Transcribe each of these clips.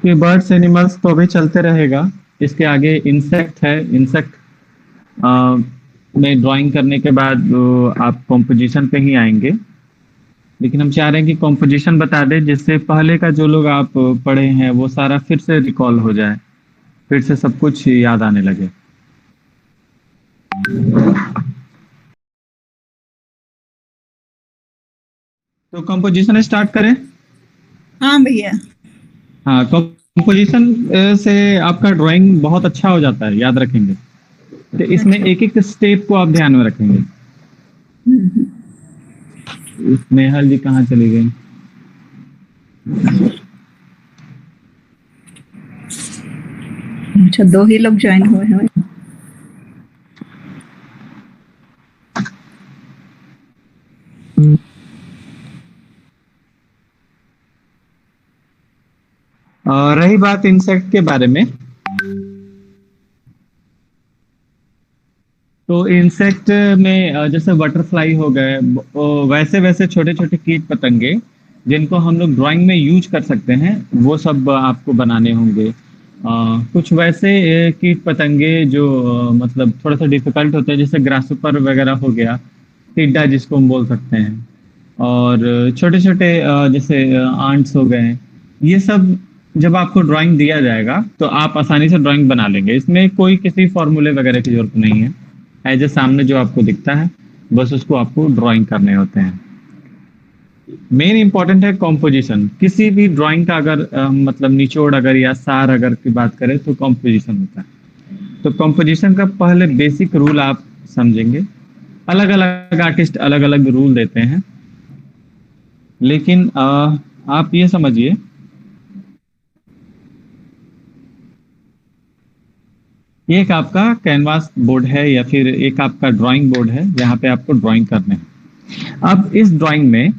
बाकी birds animals तो अभी चलते रहेगा। इसके आगे इंसेक्ट है। इंसेक्ट में ड्राइंग करने के बाद आप कॉम्पोजिशन पे ही आएंगे। लेकिन हम चाह रहे हैं कि कॉम्पोजिशन बता दें, जिससे पहले का जो लोग आप पढ़े हैं वो सारा फिर से रिकॉल हो जाए, फिर से सब कुछ याद आने लगे। तो कंपोजिशन स्टार्ट करें। हाँ भैया। हाँ, कंपोजिशन से आपका ड्राइंग बहुत अच्छा हो जाता है, याद रखेंगे। तो इसमें अच्छा। एक एक स्टेप को आप ध्यान में रखेंगे। हम्म। स्नेहल जी कहाँ चली गई? अच्छा, दो ही लोग ज्वाइन हुए हैं। और रही बात इंसेक्ट के बारे में, तो इंसेक्ट में जैसे बटरफ्लाई हो गए, वैसे वैसे छोटे छोटे कीट पतंगे जिनको हम लोग ड्राइंग में यूज कर सकते हैं, वो सब आपको बनाने होंगे। कुछ वैसे कीट पतंगे जो मतलब थोड़ा सा डिफिकल्ट होते हैं, जैसे ग्रासहोपर वगैरह हो गया, टिड्डा जिसको हम बोल सकते हैं। और छोटे छोटे जैसे आंट्स हो गए। ये सब जब आपको ड्राइंग दिया जाएगा तो आप आसानी से ड्राइंग बना लेंगे। इसमें कोई किसी फॉर्मूले वगैरह की जरूरत नहीं है। एज ए सामने जो आपको दिखता है, बस उसको आपको ड्राइंग करने होते हैं। मेन इंपॉर्टेंट है कॉम्पोजिशन। किसी भी ड्राइंग का अगर मतलब निचोड़ अगर या सार अगर की बात करें तो कॉम्पोजिशन होता है। तो कॉम्पोजिशन का पहले बेसिक रूल आप समझेंगे। अलग अलग आर्टिस्ट अलग अलग रूल देते हैं, लेकिन आप ये समझिए, एक आपका कैनवास बोर्ड है या फिर एक आपका ड्राइंग बोर्ड है जहां पे आपको ड्राइंग करने हैं। अब इस ड्राइंग में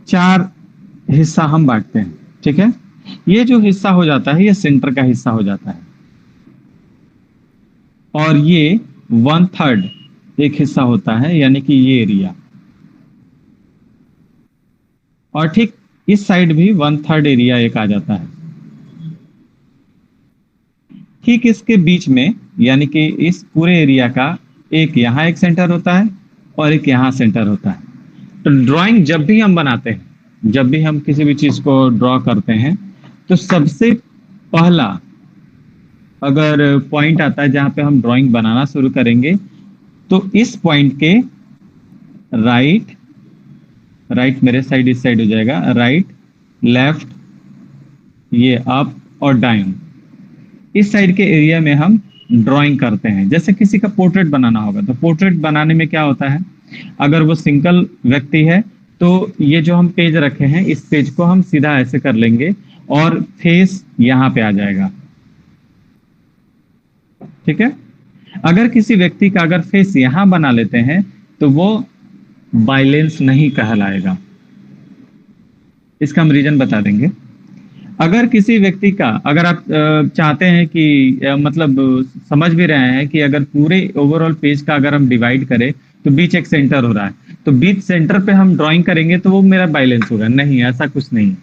चार हिस्सा हम बांटते हैं, ठीक है। ये जो हिस्सा हो जाता है ये सेंटर का हिस्सा हो जाता है, और ये 1/3 एक हिस्सा होता है, यानी कि ये एरिया। और ठीक इस साइड भी 1/3 एरिया एक आ जाता है। ठीक इसके बीच में, यानी कि इस पूरे एरिया का एक यहाँ एक सेंटर होता है और एक यहाँ सेंटर होता है। तो ड्राइंग जब भी हम बनाते हैं, जब भी हम किसी भी चीज को ड्रॉ करते हैं, तो सबसे पहला अगर पॉइंट आता है जहां पे हम ड्राइंग बनाना शुरू करेंगे, तो इस पॉइंट के राइट, राइट मेरे साइड इस साइड हो जाएगा, राइट, लेफ्ट, ये अप और डाउन, इस साइड के एरिया में हम ड्राइंग करते हैं। जैसे किसी का पोर्ट्रेट बनाना होगा, तो पोर्ट्रेट बनाने में क्या होता है, अगर वो सिंगल व्यक्ति है तो ये जो हम पेज रखे हैं इस पेज को हम सीधा ऐसे कर लेंगे और फेस यहाँ पे आ जाएगा, ठीक है। अगर किसी व्यक्ति का अगर फेस यहां बना लेते हैं तो वो बाइलेंस नहीं कहलाएगा। इसका हम रीजन बता देंगे। अगर किसी व्यक्ति का, अगर आप चाहते हैं कि मतलब समझ भी रहे हैं कि अगर पूरे ओवरऑल पेज का अगर हम डिवाइड करें तो बीच एक सेंटर हो रहा है, तो बीच सेंटर पे हम ड्राइंग करेंगे तो वो मेरा बाइलेंस होगा। नहीं, ऐसा कुछ नहीं।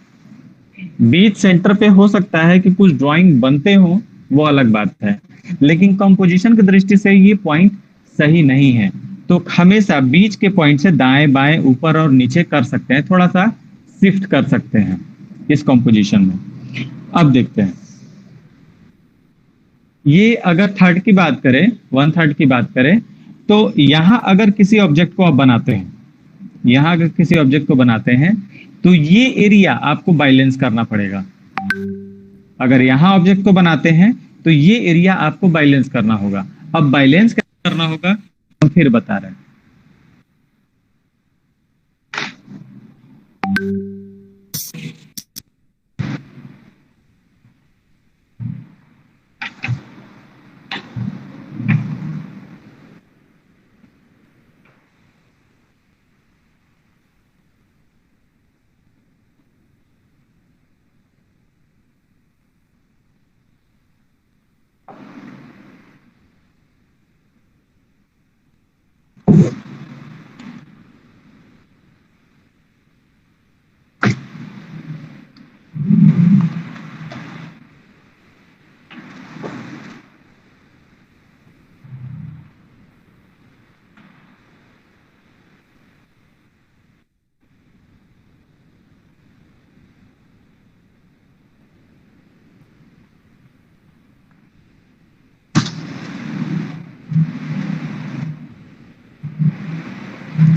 बीच सेंटर पे हो सकता है कि कुछ ड्राइंग बनते हो, वो अलग बात है, लेकिन कंपोजिशन की दृष्टि से ये पॉइंट सही नहीं है। तो हमेशा बीच के पॉइंट से दाएं बाएं ऊपर और नीचे कर सकते हैं, थोड़ा सा शिफ्ट कर सकते हैं इस कंपोजिशन में। अब देखते हैं, ये अगर थर्ड की बात करें, 1/3 की बात करें, तो यहां अगर किसी ऑब्जेक्ट को आप बनाते हैं, यहां अगर किसी ऑब्जेक्ट को बनाते हैं तो ये एरिया आपको बाइलेंस करना पड़ेगा। अगर यहां ऑब्जेक्ट को बनाते हैं तो ये एरिया आपको बाइलेंस करना होगा। अब बाइलेंस कैसे करना होगा हम फिर बता रहे हैं।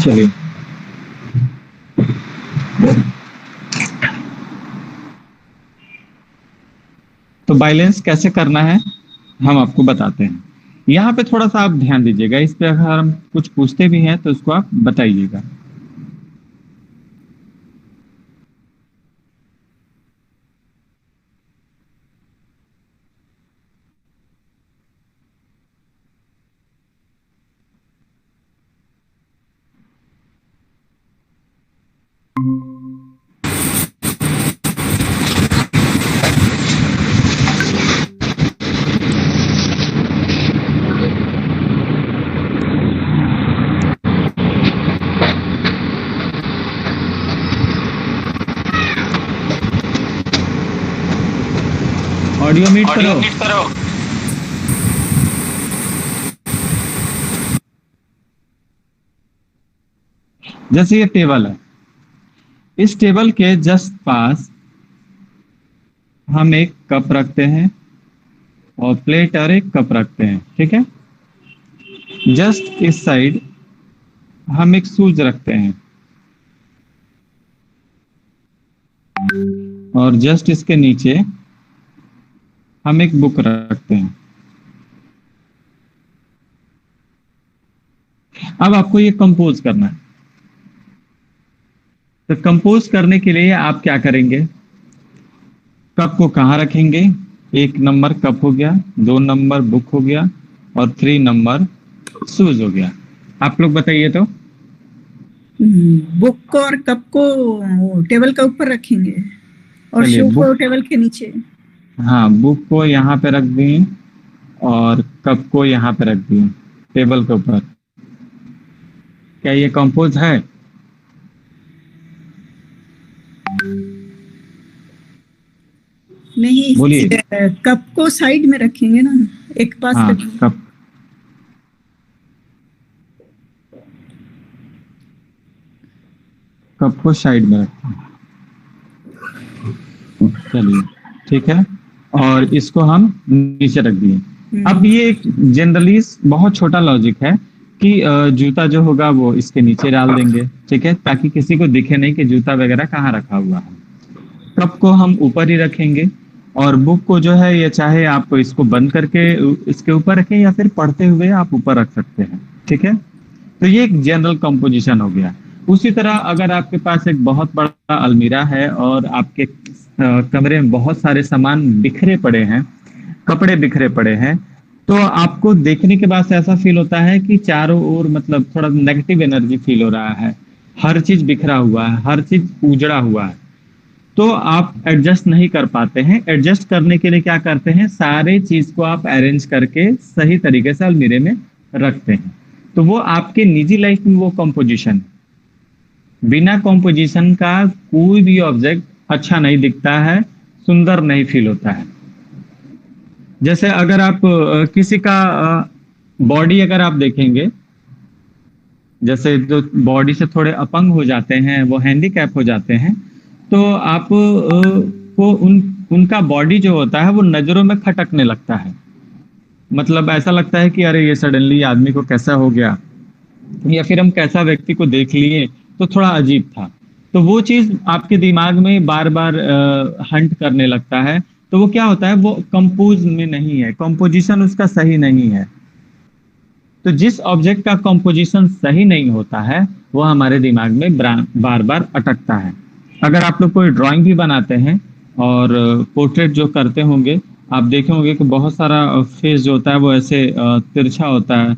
चलिए, तो बैलेंस कैसे करना है हम आपको बताते हैं। यहाँ पे थोड़ा सा आप ध्यान दीजिएगा, इस पे अगर हम कुछ पूछते भी हैं तो उसको आप बताइएगा। ऑडियो म्यूट करो। जैसे ये टेबल है, इस टेबल के जस्ट पास हम एक कप रखते हैं और प्लेट और एक कप रखते हैं, ठीक है। जस्ट इस साइड हम एक शूज रखते हैं और जस्ट इसके नीचे हम एक बुक रखते हैं। अब आपको ये कंपोज करना है। तो कंपोज करने के लिए आप क्या करेंगे, कप को कहाँ रखेंगे, 1 नंबर कप हो गया, 2 नंबर बुक हो गया और 3 नंबर शूज हो गया। आप लोग बताइए तो। बुक और कप को टेबल के ऊपर रखेंगे और चलिए, शू को बुक, टेबल के नीचे। हाँ, बुक को यहाँ पे रख दिए और कप को यहाँ पे रख दिए टेबल के ऊपर। क्या ये कंपोज है? नहीं, बोलिए। कप को साइड में रखेंगे ना, एक पास हाँ, रखेंगे। कप कप को साइड में रखते हैं। चलिए, ठीक है, और इसको हम नीचे रख दिए। अब ये एक जनरली बहुत छोटा लॉजिक है कि जूता जो होगा वो इसके नीचे डाल देंगे, ठीक है, ताकि किसी को दिखे नहीं कि जूता वगैरह कहाँ रखा हुआ है। कप को हम ऊपर ही रखेंगे और बुक को जो है, ये चाहे आप इसको बंद करके इसके ऊपर रखें या फिर पढ़ते हुए आप ऊपर रख सकते हैं, ठीक है। तो ये एक जनरल कंपोजिशन हो गया। उसी तरह अगर आपके पास एक बहुत बड़ा अलमीरा है और आपके कमरे में बहुत सारे सामान बिखरे पड़े हैं, कपड़े बिखरे पड़े हैं, तो आपको देखने के बाद से ऐसा फील होता है कि चारों ओर मतलब थोड़ा नेगेटिव एनर्जी फील हो रहा है, हर चीज बिखरा हुआ है, हर चीज उजड़ा हुआ है, तो आप एडजस्ट नहीं कर पाते हैं। एडजस्ट करने के लिए क्या करते हैं, सारे चीज को आप अरेंज करके सही तरीके से अलमीरे में रखते हैं। तो वो आपके निजी लाइफ में वो कंपोजिशन है। बिना कंपोजिशन का कोई भी ऑब्जेक्ट अच्छा नहीं दिखता है, सुंदर नहीं फील होता है। जैसे अगर आप किसी का बॉडी अगर आप देखेंगे, जैसे जो बॉडी से थोड़े अपंग हो जाते हैं, वो हैंडीकैप हो जाते हैं, तो आप को उनका बॉडी जो होता है वो नजरों में खटकने लगता है। मतलब ऐसा लगता है कि अरे ये सडनली आदमी को कैसा हो गया, या फिर हम कैसा व्यक्ति को देख लिए, तो थोड़ा अजीब था। तो वो चीज आपके दिमाग में बार बार हंट करने लगता है। तो वो क्या होता है, वो कंपोज में नहीं है, कंपोजिशन उसका सही नहीं है। तो जिस ऑब्जेक्ट का कंपोजिशन सही नहीं होता है वो हमारे दिमाग में बार बार अटकता है। अगर आप लोग कोई ड्राइंग भी बनाते हैं और पोर्ट्रेट जो करते होंगे, आप देखे होंगे कि बहुत सारा फेस जो होता है वो ऐसे तिरछा होता है,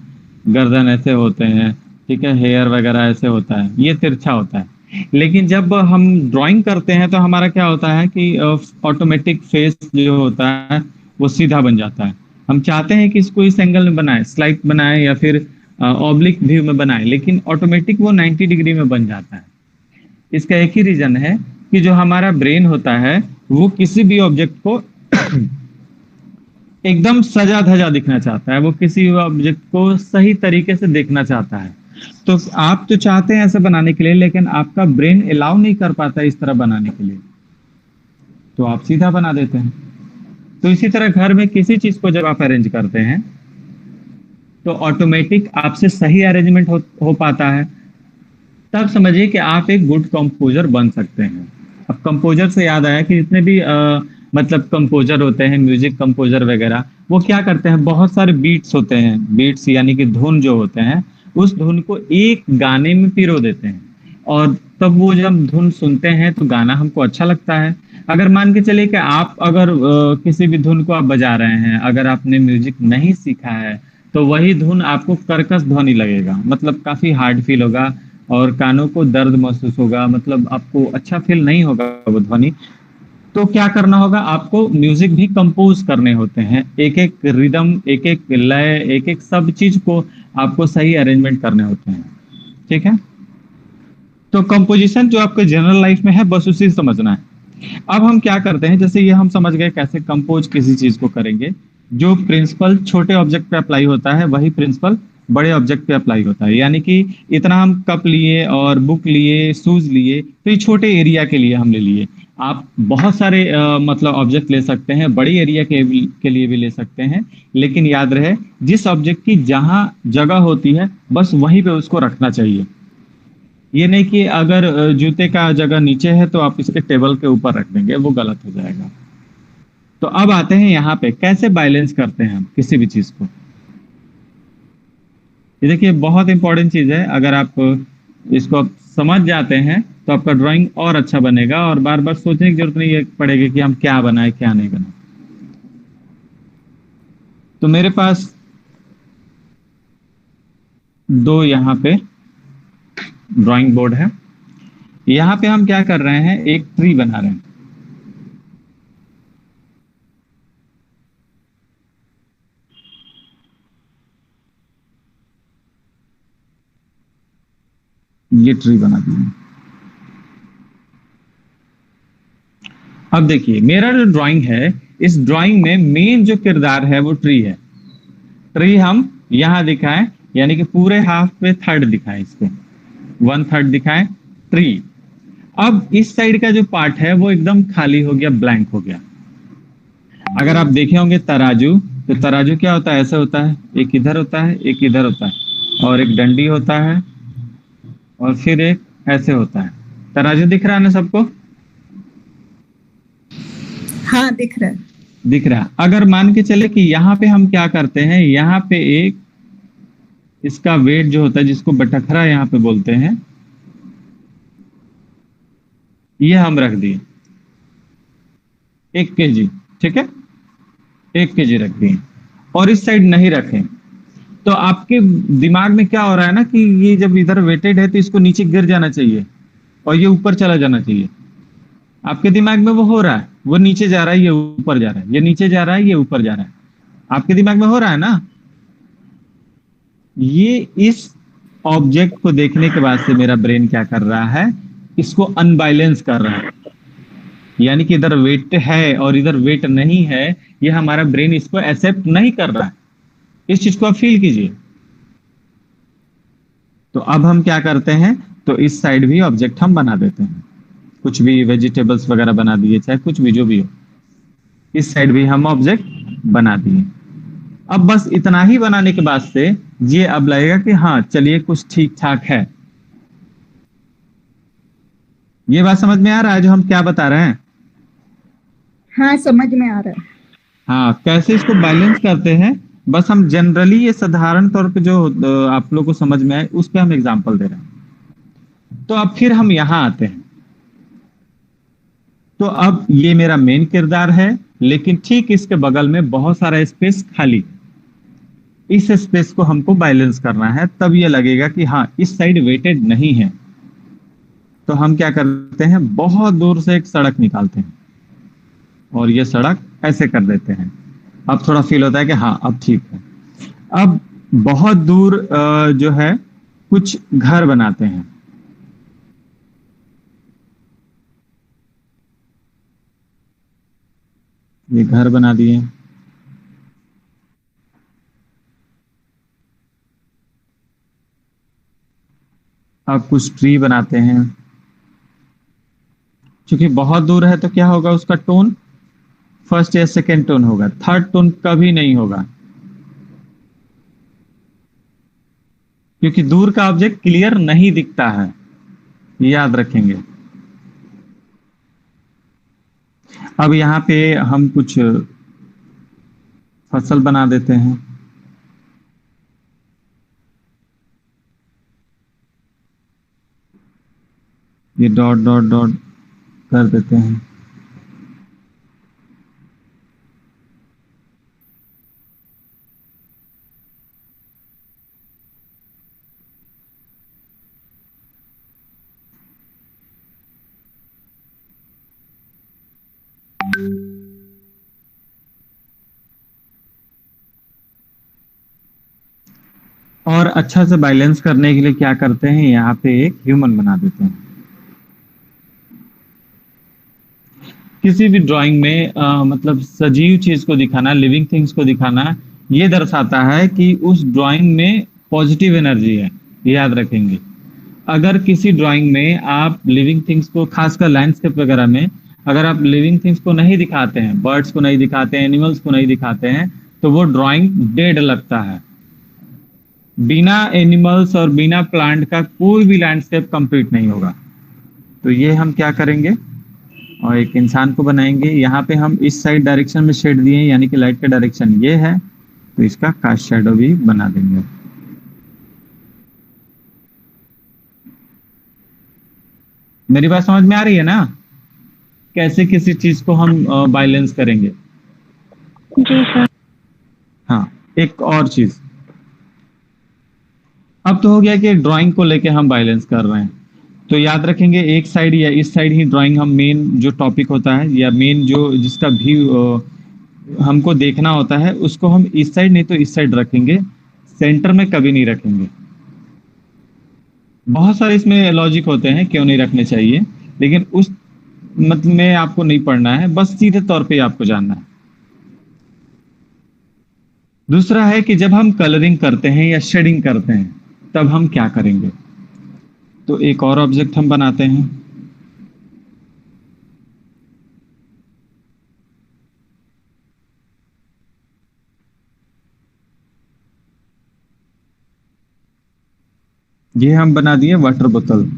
गर्दन ऐसे होते हैं, ठीक है, हेयर वगैरह ऐसे होता है, ये तिरछा होता है। लेकिन जब हम ड्राइंग करते हैं तो हमारा क्या होता है कि ऑटोमेटिक फेस जो होता है वो सीधा बन जाता है। हम चाहते हैं कि इसको इस एंगल में बनाए, स्लाइट बनाए या फिर ऑब्लिक व्यू में बनाए, लेकिन ऑटोमेटिक वो 90 डिग्री में बन जाता है। इसका एक ही रीजन है कि जो हमारा ब्रेन होता है वो किसी भी ऑब्जेक्ट को एकदम सजा धजा दिखना चाहता है, वो किसी ऑब्जेक्ट को सही तरीके से देखना चाहता है। तो आप तो चाहते हैं ऐसे बनाने के लिए, लेकिन आपका ब्रेन अलाउ नहीं कर पाता इस तरह बनाने के लिए, तो आप सीधा बना देते हैं। तो इसी तरह घर में किसी चीज को जब आप अरेंज करते हैं तो ऑटोमेटिक आपसे सही अरेंजमेंट हो पाता है। तब समझिए कि आप एक गुड कंपोजर बन सकते हैं। अब कंपोजर से याद आया कि जितने भी मतलब कंपोजर होते हैं, म्यूजिक कंपोजर वगैरह, वो क्या करते हैं, बहुत सारे बीट्स होते हैं, बीट्स यानी कि धुन जो होते हैं, उस धुन को एक गाने में पिरो देते हैं। और तब वो जब धुन सुनते हैं तो गाना हमको अच्छा लगता है। अगर मान के चलिए कि आप अगर किसी भी धुन को आप बजा रहे हैं, अगर आपने म्यूजिक नहीं सीखा है, तो वही धुन आपको कर्कश ध्वनि लगेगा, मतलब काफी हार्ड फील होगा और कानों को दर्द महसूस होगा, मतलब आपको अच्छा फील नहीं होगा वो ध्वनि। तो क्या करना होगा, आपको म्यूजिक भी कंपोज करने होते हैं, एक एक रिदम, एक एक लय, एक एक सब चीज को आपको सही अरेंजमेंट करने होते हैं। ठीक है, तो कंपोजिशन जो आपके जनरल लाइफ में है, बस उसी से समझना है। अब हम क्या करते हैं, जैसे ये हम समझ गए कैसे कंपोज किसी चीज को करेंगे। जो प्रिंसिपल छोटे ऑब्जेक्ट पे अप्लाई होता है, वही प्रिंसिपल बड़े ऑब्जेक्ट पे अप्लाई होता है। यानी कि इतना हम कप लिए और बुक लिए, शूज लिए, तो ये छोटे एरिया के लिए हम ले लिए। आप बहुत सारे मतलब ऑब्जेक्ट ले सकते हैं, बड़ी एरिया के लिए भी ले सकते हैं। लेकिन याद रहे, जिस ऑब्जेक्ट की जहां जगह होती है, बस वहीं पे उसको रखना चाहिए। ये नहीं कि अगर जूते का जगह नीचे है तो आप इसके टेबल के ऊपर रख देंगे, वो गलत हो जाएगा। तो अब आते हैं यहाँ पे कैसे बैलेंस करते हैं हम किसी भी चीज को। ये देखिए बहुत इंपॉर्टेंट चीज है, अगर आप इसको आप समझ जाते हैं तो आपका ड्राइंग और अच्छा बनेगा, और बार बार सोचने की जरूरत नहीं पड़ेगी कि हम क्या बनाए क्या नहीं बनाए। तो मेरे पास दो यहाँ पे ड्राइंग बोर्ड है। यहाँ पे हम क्या कर रहे हैं, एक ट्री बना रहे हैं। ये ट्री बना दिए। अब देखिए मेरा जो ड्राइंग है, इस ड्राइंग में मेन जो किरदार है वो ट्री है। ट्री हम यहां दिखाएं, यानी कि पूरे हाफ पे थर्ड दिखाएं, इसको 1/3 दिखाएं ट्री। अब इस साइड का जो पार्ट है वो एकदम खाली हो गया, ब्लैंक हो गया। अगर आप देखे होंगे तराजू, तो तराजू क्या होता है, ऐसे होता है, एक इधर होता है, एक इधर होता है, और एक डंडी होता है, और फिर एक ऐसे होता है। तराजू दिख रहा है ना सबको? हाँ दिख रहा है। दिख रहा है। अगर मान के चले कि यहाँ पे हम क्या करते हैं, यहाँ पे एक इसका वेट जो होता है, जिसको बटखरा यहाँ पे बोलते हैं, ये हम रख दिए 1 kg। ठीक है, 1 kg रख दिए, और इस साइड नहीं रखें। तो आपके दिमाग में क्या हो रहा है ना, कि ये जब इधर वेटेड है तो इसको नीचे गिर जाना चाहिए और ये ऊपर चला जाना चाहिए। आपके दिमाग में वो हो रहा है, वो नीचे जा रहा है, ये ऊपर जा रहा है, ये नीचे जा रहा है, ये ऊपर जा रहा है। आपके दिमाग में हो रहा है ना। ये इस ऑब्जेक्ट को देखने के बाद से मेरा ब्रेन क्या कर रहा है, इसको अनबैलेंस कर रहा है। यानी कि इधर वेट है और इधर वेट नहीं है, ये हमारा ब्रेन इसको एक्सेप्ट नहीं कर रहा है। इस चीज को आप फील कीजिए। तो अब हम क्या करते हैं, तो इस साइड भी ऑब्जेक्ट हम बना देते हैं, कुछ भी वेजिटेबल्स वगैरह बना दिए, चाहे कुछ भी जो भी हो, इस साइड भी हम ऑब्जेक्ट बना दिए। अब बस इतना ही बनाने के बाद से ये अब लगेगा कि हाँ चलिए कुछ ठीक ठाक है। ये बात समझ में आ रहा है जो हम क्या बता रहे हैं? हाँ समझ में आ रहा है। हाँ, कैसे इसको बैलेंस करते हैं, बस हम जनरली ये साधारण तौर पे जो आप लोग को समझ में आए उस पे हम एग्जांपल दे रहे हैं। तो अब फिर हम यहां आते हैं। तो अब ये मेरा मेन किरदार है, लेकिन ठीक इसके बगल में बहुत सारा स्पेस खाली। इस स्पेस को हमको बैलेंस करना है, तब ये लगेगा कि हाँ इस साइड वेटेड नहीं है। तो हम क्या करते हैं, बहुत दूर से एक सड़क निकालते हैं और ये सड़क ऐसे कर देते हैं। अब थोड़ा फील होता है कि हाँ अब ठीक है। अब बहुत दूर जो है कुछ घर बनाते हैं। ये घर बना दिए। अब कुछ ट्री बनाते हैं। क्योंकि बहुत दूर है तो क्या होगा, उसका टोन फर्स्ट या सेकेंड टोन होगा, थर्ड टोन कभी नहीं होगा, क्योंकि दूर का ऑब्जेक्ट क्लियर नहीं दिखता है। याद रखेंगे। अब यहाँ पे हम कुछ फसल बना देते हैं। ये डॉट डॉट डॉट कर देते हैं। और अच्छा से बैलेंस करने के लिए क्या करते हैं, यहाँ पे एक ह्यूमन बना देते हैं। किसी भी ड्राइंग में मतलब सजीव चीज को दिखाना, लिविंग थिंग्स को दिखाना, ये दर्शाता है कि उस ड्राइंग में पॉजिटिव एनर्जी है। ये याद रखेंगे। अगर किसी ड्राइंग में आप लिविंग थिंग्स को, खासकर लैंडस्केप वगैरह में, अगर आप लिविंग थिंग्स को नहीं दिखाते हैं, बर्ड्स को नहीं दिखाते हैं, एनिमल्स को नहीं दिखाते हैं, तो वो ड्राइंग डेड लगता है। बिना एनिमल्स और बिना प्लांट का कोई भी लैंडस्केप कंप्लीट नहीं होगा। तो ये हम क्या करेंगे, और एक इंसान को बनाएंगे। यहाँ पे हम इस साइड डायरेक्शन में शेड दिए हैं, यानी कि लाइट का डायरेक्शन ये है, तो इसका कास्ट शैडो भी बना देंगे। मेरी बात समझ में आ रही है ना, कैसे किसी चीज को हम बैलेंस करेंगे। जी सर। हाँ, एक और चीज, अब तो हो गया कि ड्राइंग को लेके हम बैलेंस कर रहे हैं, तो याद रखेंगे एक साइड या इस साइड ही ड्राइंग हम मेन जो टॉपिक होता है या मेन जो जिसका व्यू हमको देखना होता है, उसको हम इस साइड नहीं तो इस साइड रखेंगे, सेंटर में कभी नहीं रखेंगे। बहुत सारे इसमें लॉजिक होते हैं क्यों नहीं रखने चाहिए, लेकिन उस मतलब में आपको नहीं पढ़ना है, बस सीधे तौर पे आपको जानना है। दूसरा है कि जब हम कलरिंग करते हैं या शेडिंग करते हैं, तब हम क्या करेंगे। तो एक और ऑब्जेक्ट हम बनाते हैं। ये हम बना दिए वाटर बोतल।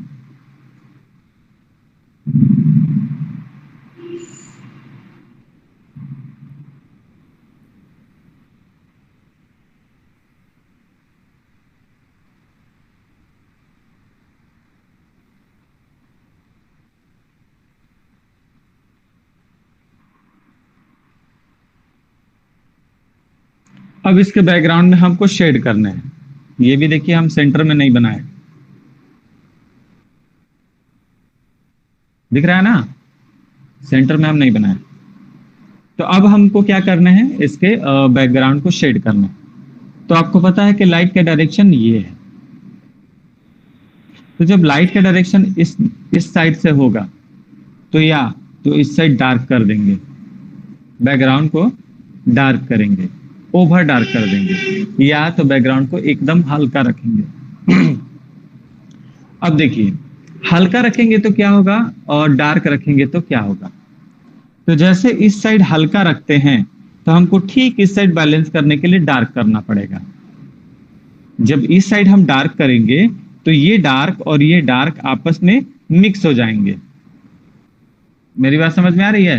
अब इसके बैकग्राउंड में हमको शेड करने हैं। ये भी देखिए हम सेंटर में नहीं बनाए, दिख रहा है ना, सेंटर में हम नहीं बनाए। तो अब हमको क्या करना है, इसके बैकग्राउंड को शेड करना है। तो आपको पता है कि लाइट का डायरेक्शन ये है, तो जब लाइट का डायरेक्शन इस साइड से होगा, तो या तो इस साइड डार्क कर देंगे, बैकग्राउंड को डार्क करेंगे, ओवर डार्क कर देंगे, या तो बैकग्राउंड को एकदम हल्का रखेंगे। अब देखिए, हल्का रखेंगे तो क्या होगा और डार्क रखेंगे तो क्या होगा। तो जैसे इस साइड हल्का रखते हैं, तो हमको ठीक इस साइड बैलेंस करने के लिए डार्क करना पड़ेगा। जब इस साइड हम डार्क करेंगे, तो ये डार्क और ये डार्क आपस में मिक्स हो जाएंगे। मेरी बात समझ में आ रही है।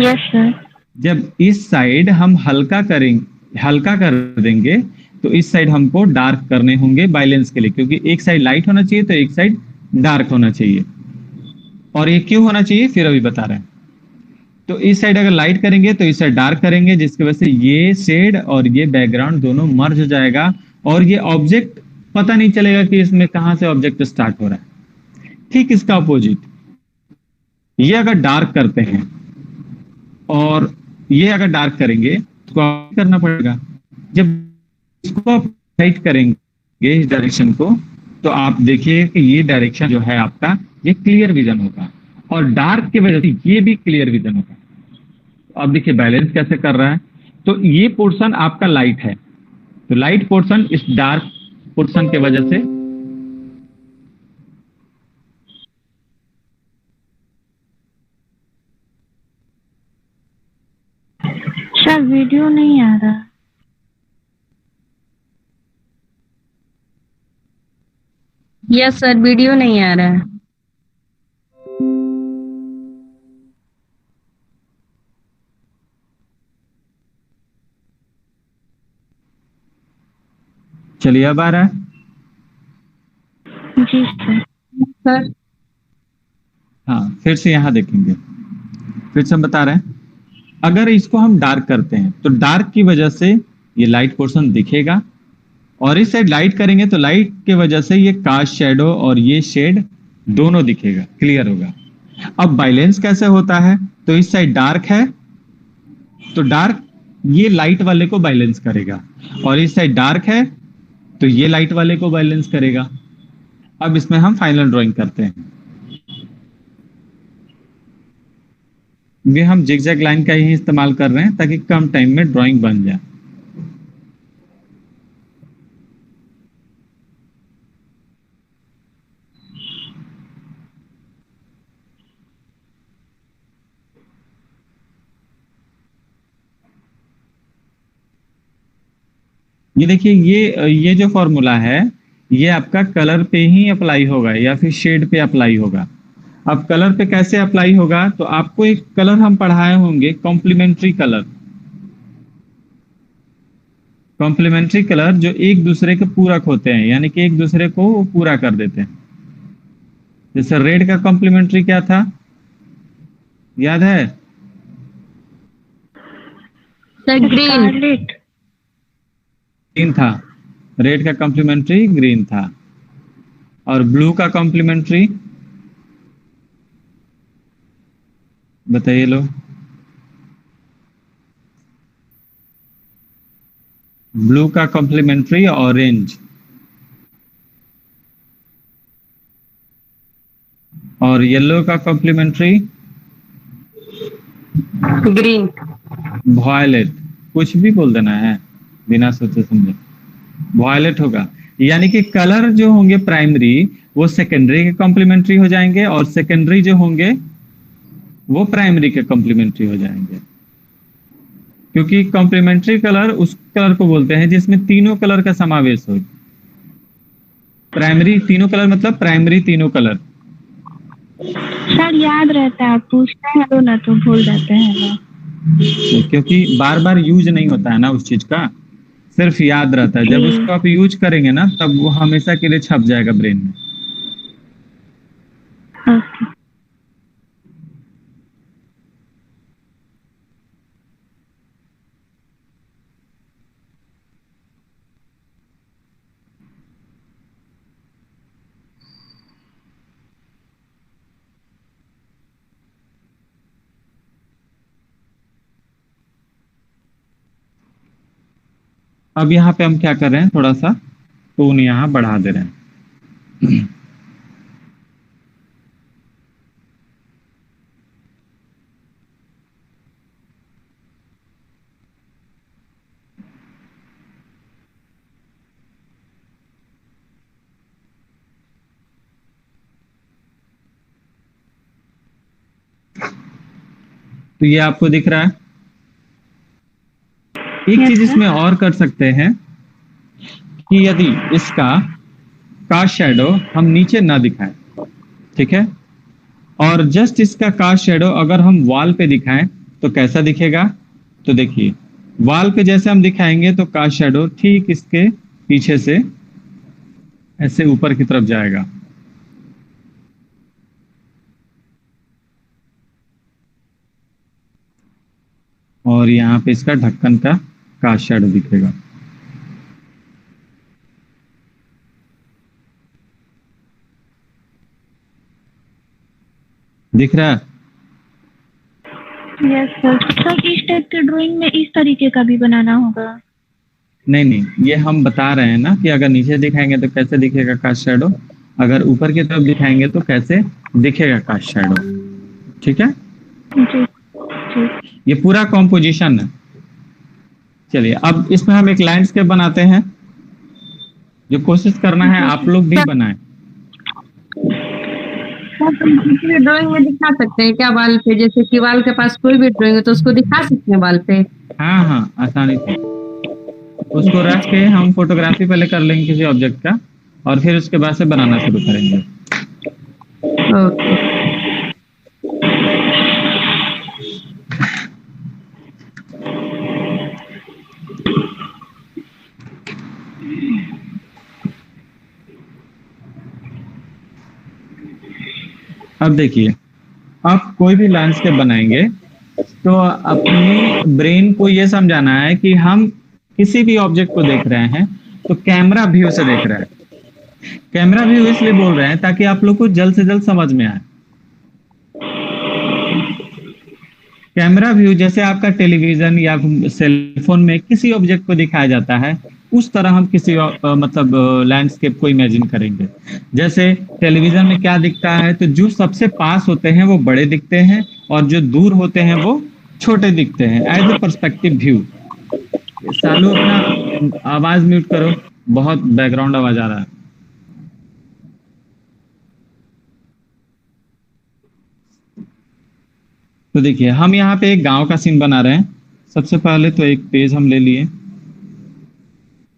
Yes sir. जब इस साइड हम हल्का करेंगे, हल्का कर देंगे, तो इस साइड हमको डार्क करने होंगे बैलेंस के लिए, क्योंकि एक साइड लाइट होना चाहिए तो एक साइड डार्क होना चाहिए। और ये क्यों होना चाहिए फिर अभी बता रहे हैं। तो इस साइड अगर लाइट करेंगे तो इस साइड डार्क करेंगे, जिसकी वजह से ये शेड और ये बैकग्राउंड दोनों मर्ज हो जाएगा, और ये ऑब्जेक्ट पता नहीं चलेगा कि इसमें कहां से ऑब्जेक्ट स्टार्ट हो रहा है। ठीक इसका अपोजिट, ये अगर डार्क करते हैं और ये अगर डार्क करेंगे तो क्या करना पड़ेगा। जब इसको आप लाइट करेंगे इस डायरेक्शन को, तो आप देखिए कि ये डायरेक्शन जो है आपका, ये क्लियर विजन होगा, और डार्क की वजह से ये भी क्लियर विजन होगा। तो अब देखिए बैलेंस कैसे कर रहा है। तो ये पोर्शन आपका लाइट है, तो लाइट पोर्शन इस डार्क पोर्शन के वजह से सर वीडियो नहीं आ रहा। यस सर, वीडियो नहीं आ रहा है। चलिए अब आ रहा है। जी सर। सर हाँ, फिर से यहाँ देखेंगे, फिर से हम बता रहे हैं, अगर इसको हम डार्क करते हैं तो डार्क की वजह से ये लाइट पोर्शन दिखेगा, और इस साइड लाइट करेंगे तो लाइट की वजह से ये कास्ट शेडो और ये शेड दोनों दिखेगा, क्लियर होगा। अब बाइलेंस कैसे होता है, तो इस साइड डार्क है तो डार्क ये लाइट वाले को बाइलेंस करेगा, और इस साइड डार्क है तो ये लाइट वाले को बाइलेंस करेगा। अब इसमें हम फाइनल ड्राइंग करते हैं। ये हम जिगजैग लाइन का ही इस्तेमाल कर रहे हैं ताकि कम टाइम में ड्राइंग बन जाए। ये देखिए, ये जो फॉर्मूला है ये आपका कलर पे ही अप्लाई होगा या फिर शेड पे अप्लाई होगा। अब कलर पे कैसे अप्लाई होगा, तो आपको एक कलर हम पढ़ाए होंगे, कॉम्प्लीमेंट्री कलर। कॉम्प्लीमेंट्री कलर जो एक दूसरे के पूरक होते हैं, यानी कि एक दूसरे को वो पूरा कर देते हैं। जैसे रेड का कॉम्प्लीमेंट्री क्या था, याद है? Sir green. स्कारलेट। ग्रीन था, रेड का कॉम्प्लीमेंट्री ग्रीन था। और ब्लू का कॉम्प्लीमेंट्री बताइए लोग। ब्लू का कॉम्प्लीमेंट्री ऑरेंज, और येलो का कॉम्प्लीमेंट्री ग्रीन। वॉयलेट। कुछ भी बोल देना है बिना सोचे समझे, वॉयलेट होगा। यानी कि कलर जो होंगे प्राइमरी वो सेकेंडरी के कॉम्प्लीमेंट्री हो जाएंगे, और सेकेंडरी जो होंगे वो प्राइमरी के कॉम्प्लीमेंट्री हो जाएंगे। क्योंकि कॉम्प्लीमेंट्री कलर उस कलर को बोलते हैं जिसमें तीनों कलर का समावेश हो। प्राइमरी तीनों कलर मतलब प्राइमरी तीनों कलर। सर याद रहता है, आप पूछते हैं तो ना तो भूल जाते हैं ना। क्योंकि बार बार यूज नहीं होता है ना उस चीज का, सिर्फ याद रहता है। जब उसको आप यूज करेंगे ना तब वो हमेशा के लिए छप जाएगा ब्रेन में। ओके। अब यहाँ पे हम क्या कर रहे हैं, थोड़ा सा टोन यहाँ बढ़ा दे रहे हैं। तो ये आपको दिख रहा है। एक Yes, चीज sir. इसमें और कर सकते हैं कि यदि इसका कास्ट शैडो हम नीचे ना दिखाएं, ठीक है, और जस्ट इसका कास्ट शैडो अगर हम वॉल पे दिखाएं तो कैसा दिखेगा। तो देखिए, वॉल पे जैसे हम दिखाएंगे तो कास्ट शैडो ठीक इसके पीछे से ऐसे ऊपर की तरफ जाएगा। और यहाँ पे इसका ढक्कन का कास्ट शैडो दिखेगा। दिख रहा है? Yes sir. सर इस टाइप के ड्राइंग में इस तरीके का भी बनाना होगा? नहीं नहीं, ये हम बता रहे हैं ना कि अगर नीचे दिखाएंगे तो कैसे दिखेगा कास्ट शैडो, अगर ऊपर की तरफ दिखाएंगे तो कैसे दिखेगा कास्ट शैडो। ठीक है, जी जी। ये पूरा कॉम्पोजिशन है। चलिए अब इसमें हम एक लैंडस्केप बनाते हैं, जो कोशिश करना है आप लोग भी बनाएं। ड्राइंग में दिखा सकते हैं क्या वाल पे? जैसे कि वाल के पास कोई भी ड्राइंग है तो उसको दिखा सकते हैं वाल पे। हाँ हाँ, आसानी से उसको रख के हम फोटोग्राफी पहले कर लेंगे किसी ऑब्जेक्ट का, और फिर उसके बाद से बनाना शुरू करेंगे। ओके। अब देखिए, आप कोई भी लैंडस्केप बनाएंगे तो अपनी ब्रेन को ये समझाना है कि हम किसी भी ऑब्जेक्ट को देख रहे हैं तो कैमरा व्यू से देख रहे हैं। कैमरा व्यू इसलिए बोल रहे हैं ताकि आप लोग को जल्द से जल्द समझ में आए। कैमरा व्यू जैसे आपका टेलीविजन या सेलफोन में किसी ऑब्जेक्ट को दिखाया जाता है, उस तरह हम किसी मतलब लैंडस्केप को इमेजिन करेंगे। जैसे टेलीविजन में क्या दिखता है, तो जो सबसे पास होते हैं वो बड़े दिखते हैं और जो दूर होते हैं वो छोटे दिखते हैं, एज ए पर्सपेक्टिव व्यू। सालू अपना आवाज म्यूट करो, बहुत बैकग्राउंड आवाज आ रहा है। तो देखिए, हम यहाँ पे एक गांव का सीन बना रहे हैं। सबसे पहले तो एक पेज हम ले लिए।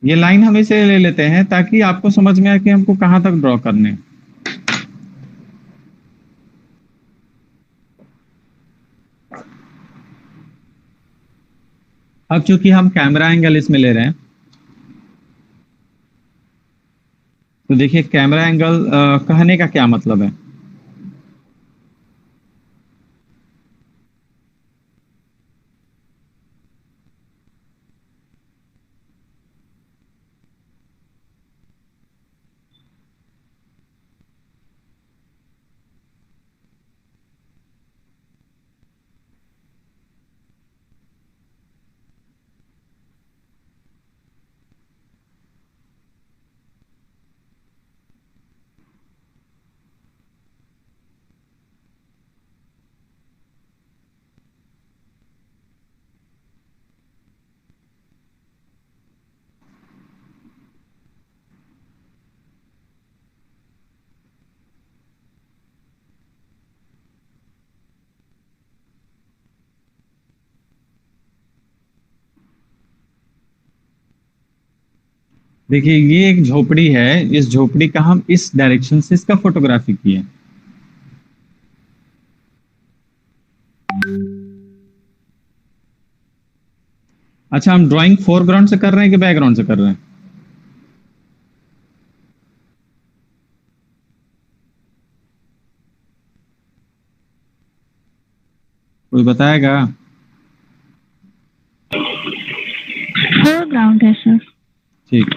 ये लाइन हम इसे ले लेते हैं ताकि आपको समझ में आए कि हमको कहाँ तक ड्रॉ करने हैं। अब चूंकि हम कैमरा एंगल इसमें ले रहे हैं, तो देखिए कैमरा एंगल कहने का क्या मतलब है। देखिए, ये एक झोपड़ी है। इस झोपड़ी का हम इस डायरेक्शन से इसका फोटोग्राफी किए। अच्छा, हम ड्राइंग फोरग्राउंड से कर रहे हैं कि बैकग्राउंड से कर रहे हैं? कोई बताएगा? फोरग्राउंड है सर। ठीक।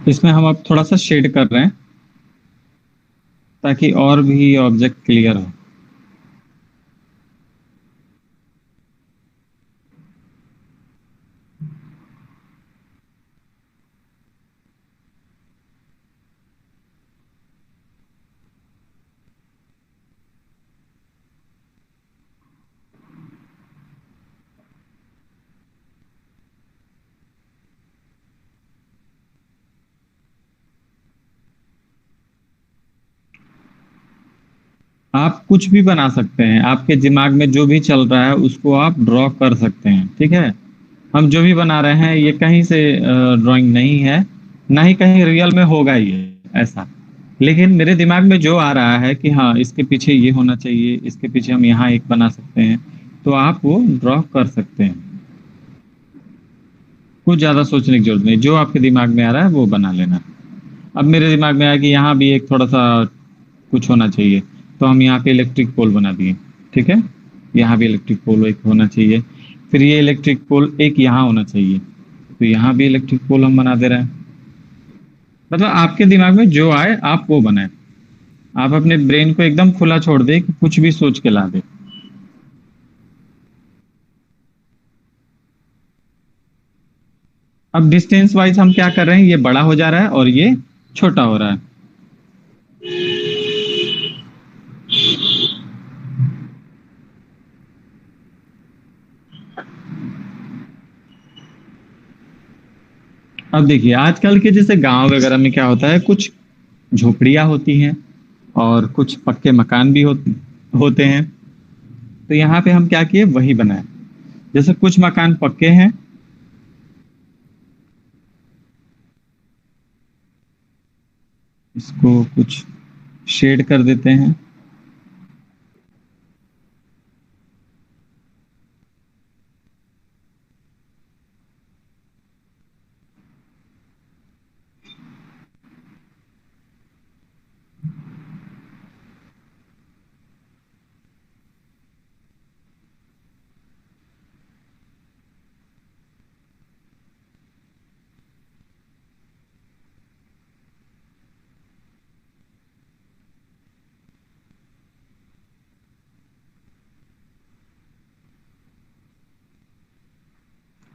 इसमें हम अब थोड़ा सा शेड कर रहे हैं ताकि और भी ऑब्जेक्ट क्लियर हो। आप कुछ भी बना सकते हैं, आपके दिमाग में जो भी चल रहा है उसको आप ड्रॉ कर सकते हैं, ठीक है। हम जो भी बना रहे हैं ये कहीं से ड्राइंग नहीं है, ना ही कहीं रियल में होगा ये ऐसा। लेकिन मेरे दिमाग में जो आ रहा है कि हाँ इसके पीछे ये होना चाहिए, इसके पीछे हम यहाँ एक बना सकते हैं, तो आप वो ड्रॉ कर सकते हैं। कुछ ज्यादा सोचने की जरूरत नहीं, जो आपके दिमाग में आ रहा है वो बना लेना। अब मेरे दिमाग में आया कि यहाँ भी एक थोड़ा सा कुछ होना चाहिए, तो हम यहाँ पे इलेक्ट्रिक पोल बना दिए, ठीक है। यहाँ भी इलेक्ट्रिक पोल एक होना चाहिए, फिर ये इलेक्ट्रिक पोल एक यहाँ होना चाहिए, तो यहाँ भी इलेक्ट्रिक पोल हम बना दे रहे हैं। मतलब आपके दिमाग में जो आए आप वो बनाए, आप अपने ब्रेन को एकदम खुला छोड़ दे कि कुछ भी सोच के ला दे। अब डिस्टेंस वाइज हम क्या कर रहे हैं, ये बड़ा हो जा रहा है और ये छोटा हो रहा है। अब देखिए आजकल के जैसे गांव वगैरह में क्या होता है, कुछ झोपड़ियां होती हैं और कुछ पक्के मकान भी होते हैं। तो यहाँ पे हम क्या किए, वही बनाए। जैसे कुछ मकान पक्के हैं, इसको कुछ शेड कर देते हैं।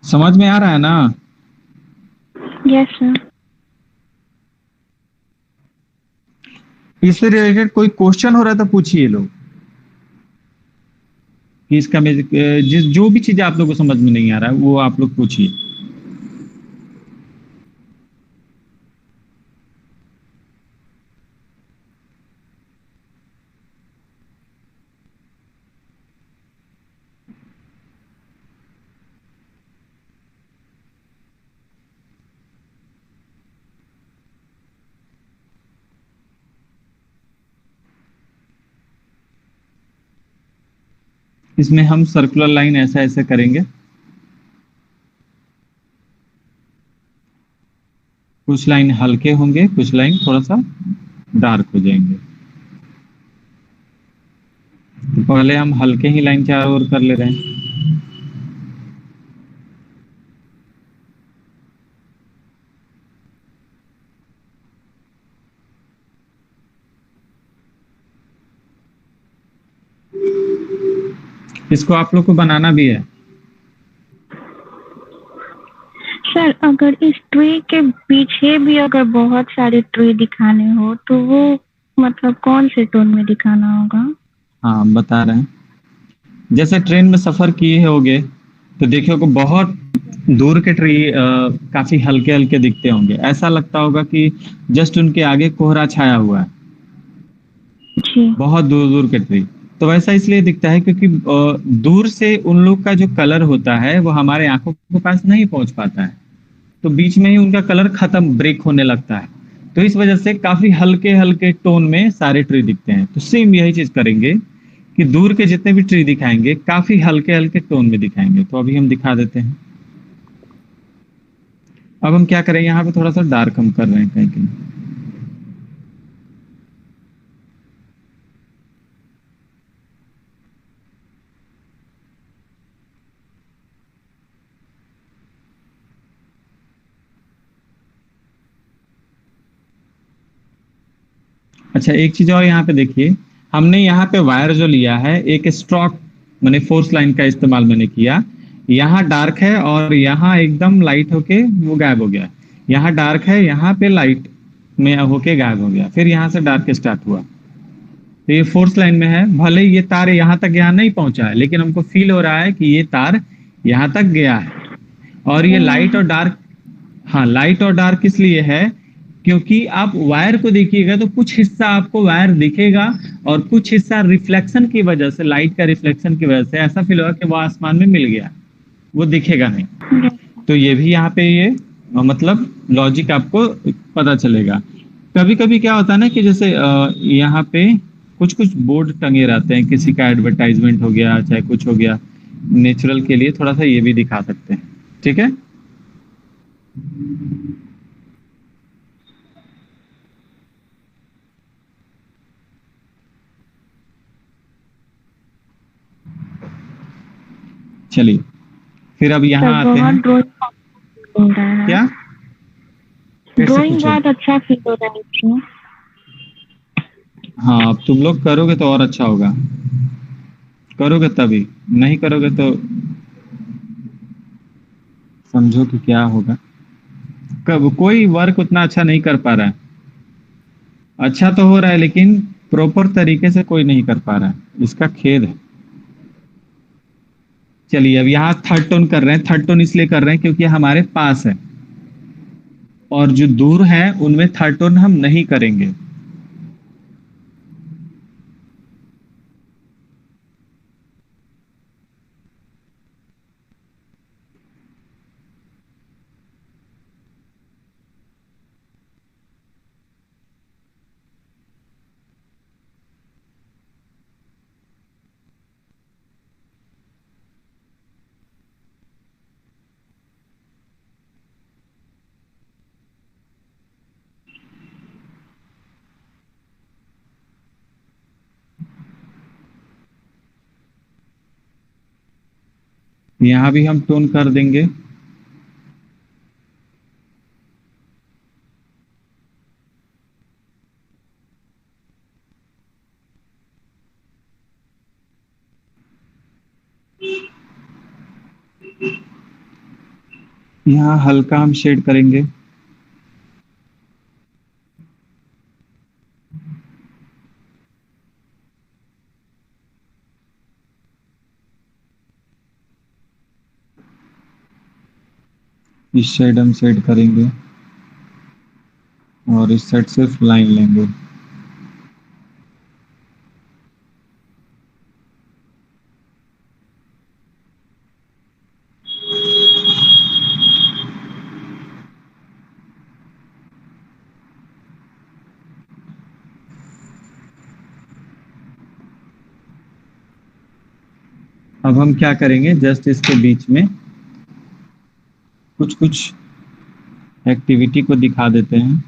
समझ में आ रहा है ना? Yes sir. इससे रिलेटेड कोई क्वेश्चन हो रहा है तो पूछिए लोग, कि इसका जिस जो भी चीजें आप लोग को समझ में नहीं आ रहा है वो आप लोग पूछिए। इसमें हम सर्कुलर लाइन ऐसा ऐसे करेंगे, कुछ लाइन हल्के होंगे, कुछ लाइन थोड़ा सा डार्क हो जाएंगे। तो पहले हम हल्के ही लाइन चारों ओर कर ले रहे हैं। इसको आप लोग को बनाना भी है। सर अगर इस ट्री के पीछे भी अगर बहुत सारे ट्री दिखाने हो तो वो मतलब कौन से टोन में दिखाना होगा? हाँ हम बता रहे हैं। जैसे ट्रेन में सफर किए होगे तो देखिए को बहुत दूर के ट्री काफी हल्के हल्के दिखते होंगे, ऐसा लगता होगा कि जस्ट उनके आगे कोहरा छाया हुआ है, जी। बहुत दूर दूर के ट्री। तो वैसा इसलिए दिखता है क्योंकि दूर से उन लोग का जो कलर होता है वो हमारे आंखों के पास नहीं पहुंच पाता है, तो बीच में ही उनका कलर खत्म, ब्रेक होने लगता है। तो इस वजह से काफी हल्के हल्के टोन में सारे ट्री दिखते हैं। तो सेम यही चीज करेंगे कि दूर के जितने भी ट्री दिखाएंगे काफी हल्के हल्के टोन में दिखाएंगे। तो अभी हम दिखा देते हैं। अब हम क्या करें, यहाँ पे थोड़ा सा डार्क हम कर रहे हैं कहीं कहीं। अच्छा एक चीज और यहाँ पे देखिए, हमने यहाँ पे वायर जो लिया है एक स्ट्रोक मैंने फोर्स लाइन का इस्तेमाल मैंने किया। यहाँ डार्क है और यहाँ एकदम लाइट होके वो गायब हो गया। यहाँ डार्क है, यहाँ पे लाइट में होके गायब हो गया, फिर यहाँ से डार्क स्टार्ट हुआ। तो ये फोर्स लाइन में है, भले ये तार यहाँ तक यहाँ नहीं पहुंचा है लेकिन हमको फील हो रहा है कि ये तार यहाँ तक गया है। और ये लाइट और डार्क, हाँ लाइट और डार्क इसलिए है क्योंकि आप वायर को देखिएगा तो कुछ हिस्सा आपको वायर दिखेगा और कुछ हिस्सा रिफ्लेक्शन की वजह से, लाइट का रिफ्लेक्शन की वजह से ऐसा फील होगा कि वो आसमान में मिल गया, वो दिखेगा नहीं। तो ये भी यहाँ पे ये मतलब लॉजिक आपको पता चलेगा। कभी कभी क्या होता है ना कि जैसे यहाँ पे कुछ कुछ बोर्ड टंगे रहते हैं, किसी का एडवर्टाइजमेंट हो गया चाहे कुछ हो गया, नेचुरल के लिए थोड़ा सा ये भी दिखा सकते हैं। ठीक है, चलिए फिर अब यहाँ सर आते बहुत हैं। ड्राइंग हो रहा है, क्या फिर से ड्राइंग पूछो। बहुत अच्छा फील हो रहा है इसमें। हाँ, अब तुम लोग करोगे तो और अच्छा होगा, करोगे तभी, नहीं करोगे तो समझो कि क्या होगा। कब कोई वर्क उतना अच्छा नहीं कर पा रहा है, अच्छा तो हो रहा है लेकिन प्रॉपर तरीके से कोई नहीं कर पा रहा है, इसका खेद है। चलिए अब यहाँ थर्ड टोन कर रहे हैं। थर्ड टोन इसलिए कर रहे हैं क्योंकि हमारे पास है, और जो दूर है उनमें थर्ड टोन हम नहीं करेंगे। यहाँ भी हम टोन कर देंगे। यहाँ हल्का हम शेड करेंगे। इस साइड हम शेड करेंगे और इस साइड सिर्फ लाइन लेंगे। अब हम क्या करेंगे, जस्ट इसके बीच में कुछ कुछ एक्टिविटी को दिखा देते हैं।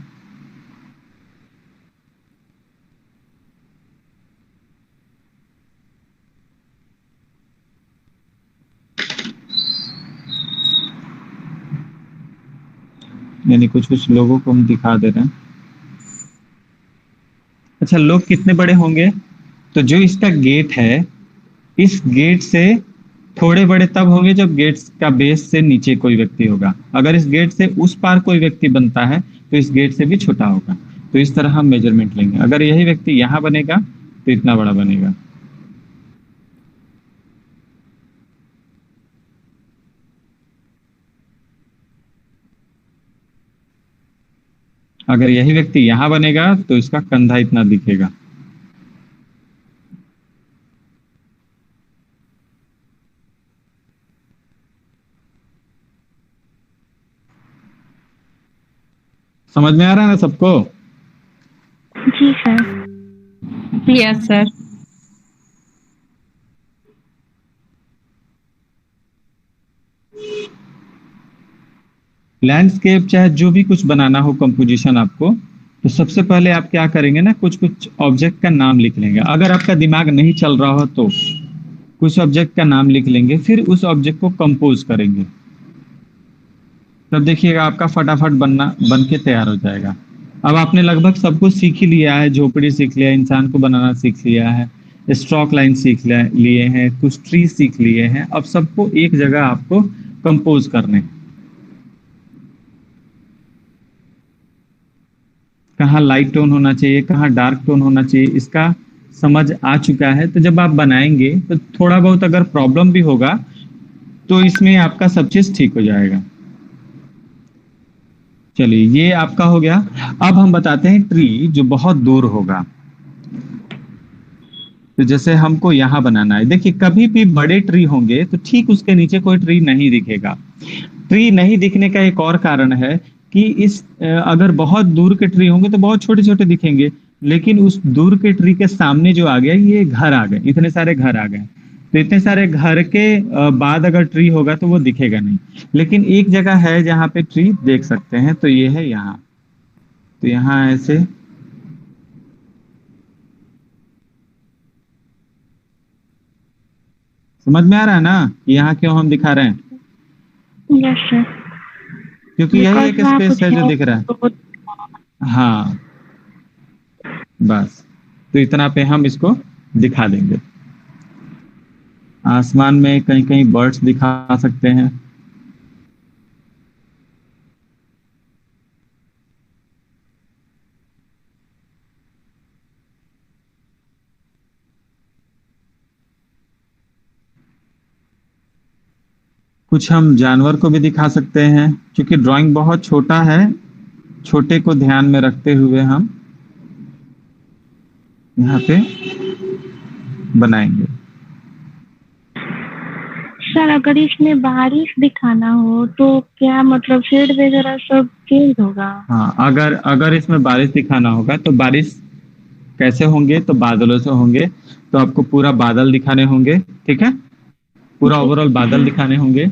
यानी कुछ कुछ लोगों को हम दिखा दे रहे हैं। अच्छा, लोग कितने बड़े होंगे, तो जो इसका गेट है, इस गेट से थोड़े बड़े तब होंगे जब गेट का बेस से नीचे कोई व्यक्ति होगा। अगर इस गेट से उस पार कोई व्यक्ति बनता है तो इस गेट से भी छोटा होगा। तो इस तरह हम मेजरमेंट लेंगे। अगर यही व्यक्ति यहाँ बनेगा तो इतना बड़ा बनेगा। अगर यही व्यक्ति यहाँ बनेगा तो इसका कंधा इतना दिखेगा। समझ में आ रहा है ना सबको? जी सर। Yes sir. लैंडस्केप चाहे जो भी कुछ बनाना हो कंपोजिशन आपको, तो सबसे पहले आप क्या करेंगे ना, कुछ कुछ ऑब्जेक्ट का नाम लिख लेंगे। अगर आपका दिमाग नहीं चल रहा हो तो कुछ ऑब्जेक्ट का नाम लिख लेंगे, फिर उस ऑब्जेक्ट को कंपोज करेंगे। तब देखिएगा आपका फटाफट बन के तैयार हो जाएगा। अब आपने लगभग सब कुछ सीख ही लिया है। झोपड़ी सीख लिया, इंसान को बनाना सीख लिया है, स्ट्रोक लाइन लिए हैं, कुछ ट्री सीख लिए हैं। अब सबको एक जगह आपको कंपोज करने हैं। कहाँ लाइट टोन होना चाहिए, कहाँ डार्क टोन होना चाहिए, इसका समझ आ चुका है। तो जब आप बनाएंगे तो थोड़ा बहुत अगर प्रॉब्लम भी होगा तो इसमें आपका सब चीज ठीक हो जाएगा। चलिए ये आपका हो गया। अब हम बताते हैं ट्री जो बहुत दूर होगा। तो जैसे हमको यहाँ बनाना है, देखिए कभी भी बड़े ट्री होंगे तो ठीक उसके नीचे कोई ट्री नहीं दिखेगा। ट्री नहीं दिखने का एक और कारण है कि अगर बहुत दूर के ट्री होंगे तो बहुत छोटे छोटे दिखेंगे, लेकिन उस दूर के ट्री के सामने जो आ गया ये घर आ गए, इतने सारे घर आ गए। तो इतने सारे घर के बाद अगर ट्री होगा तो वो दिखेगा नहीं। लेकिन एक जगह है जहाँ पे ट्री देख सकते हैं, तो ये है यहाँ। तो यहाँ ऐसे समझ में आ रहा है ना कि यहाँ क्यों हम दिखा रहे हैं? Yes sir. क्योंकि यही एक बिकॉज वहाँ स्पेस कुछ है जो है दिख रहा है। तो हाँ बस, तो इतना पे हम इसको दिखा देंगे। आसमान में कहीं कहीं बर्ड्स दिखा सकते हैं। कुछ हम जानवर को भी दिखा सकते हैं, क्योंकि ड्राइंग बहुत छोटा है, छोटे को ध्यान में रखते हुए हम यहाँ पे बनाएंगे। सर अगर इसमें बारिश दिखाना हो तो क्या मतलब शेड वगैरह सब चेंज होगा? हाँ, अगर अगर इसमें बारिश दिखाना होगा तो बारिश कैसे होंगे? तो बादलों से होंगे। तो आपको पूरा बादल दिखाने होंगे, ठीक है, पूरा जी ओवरऑल बादल जी। दिखाने होंगे।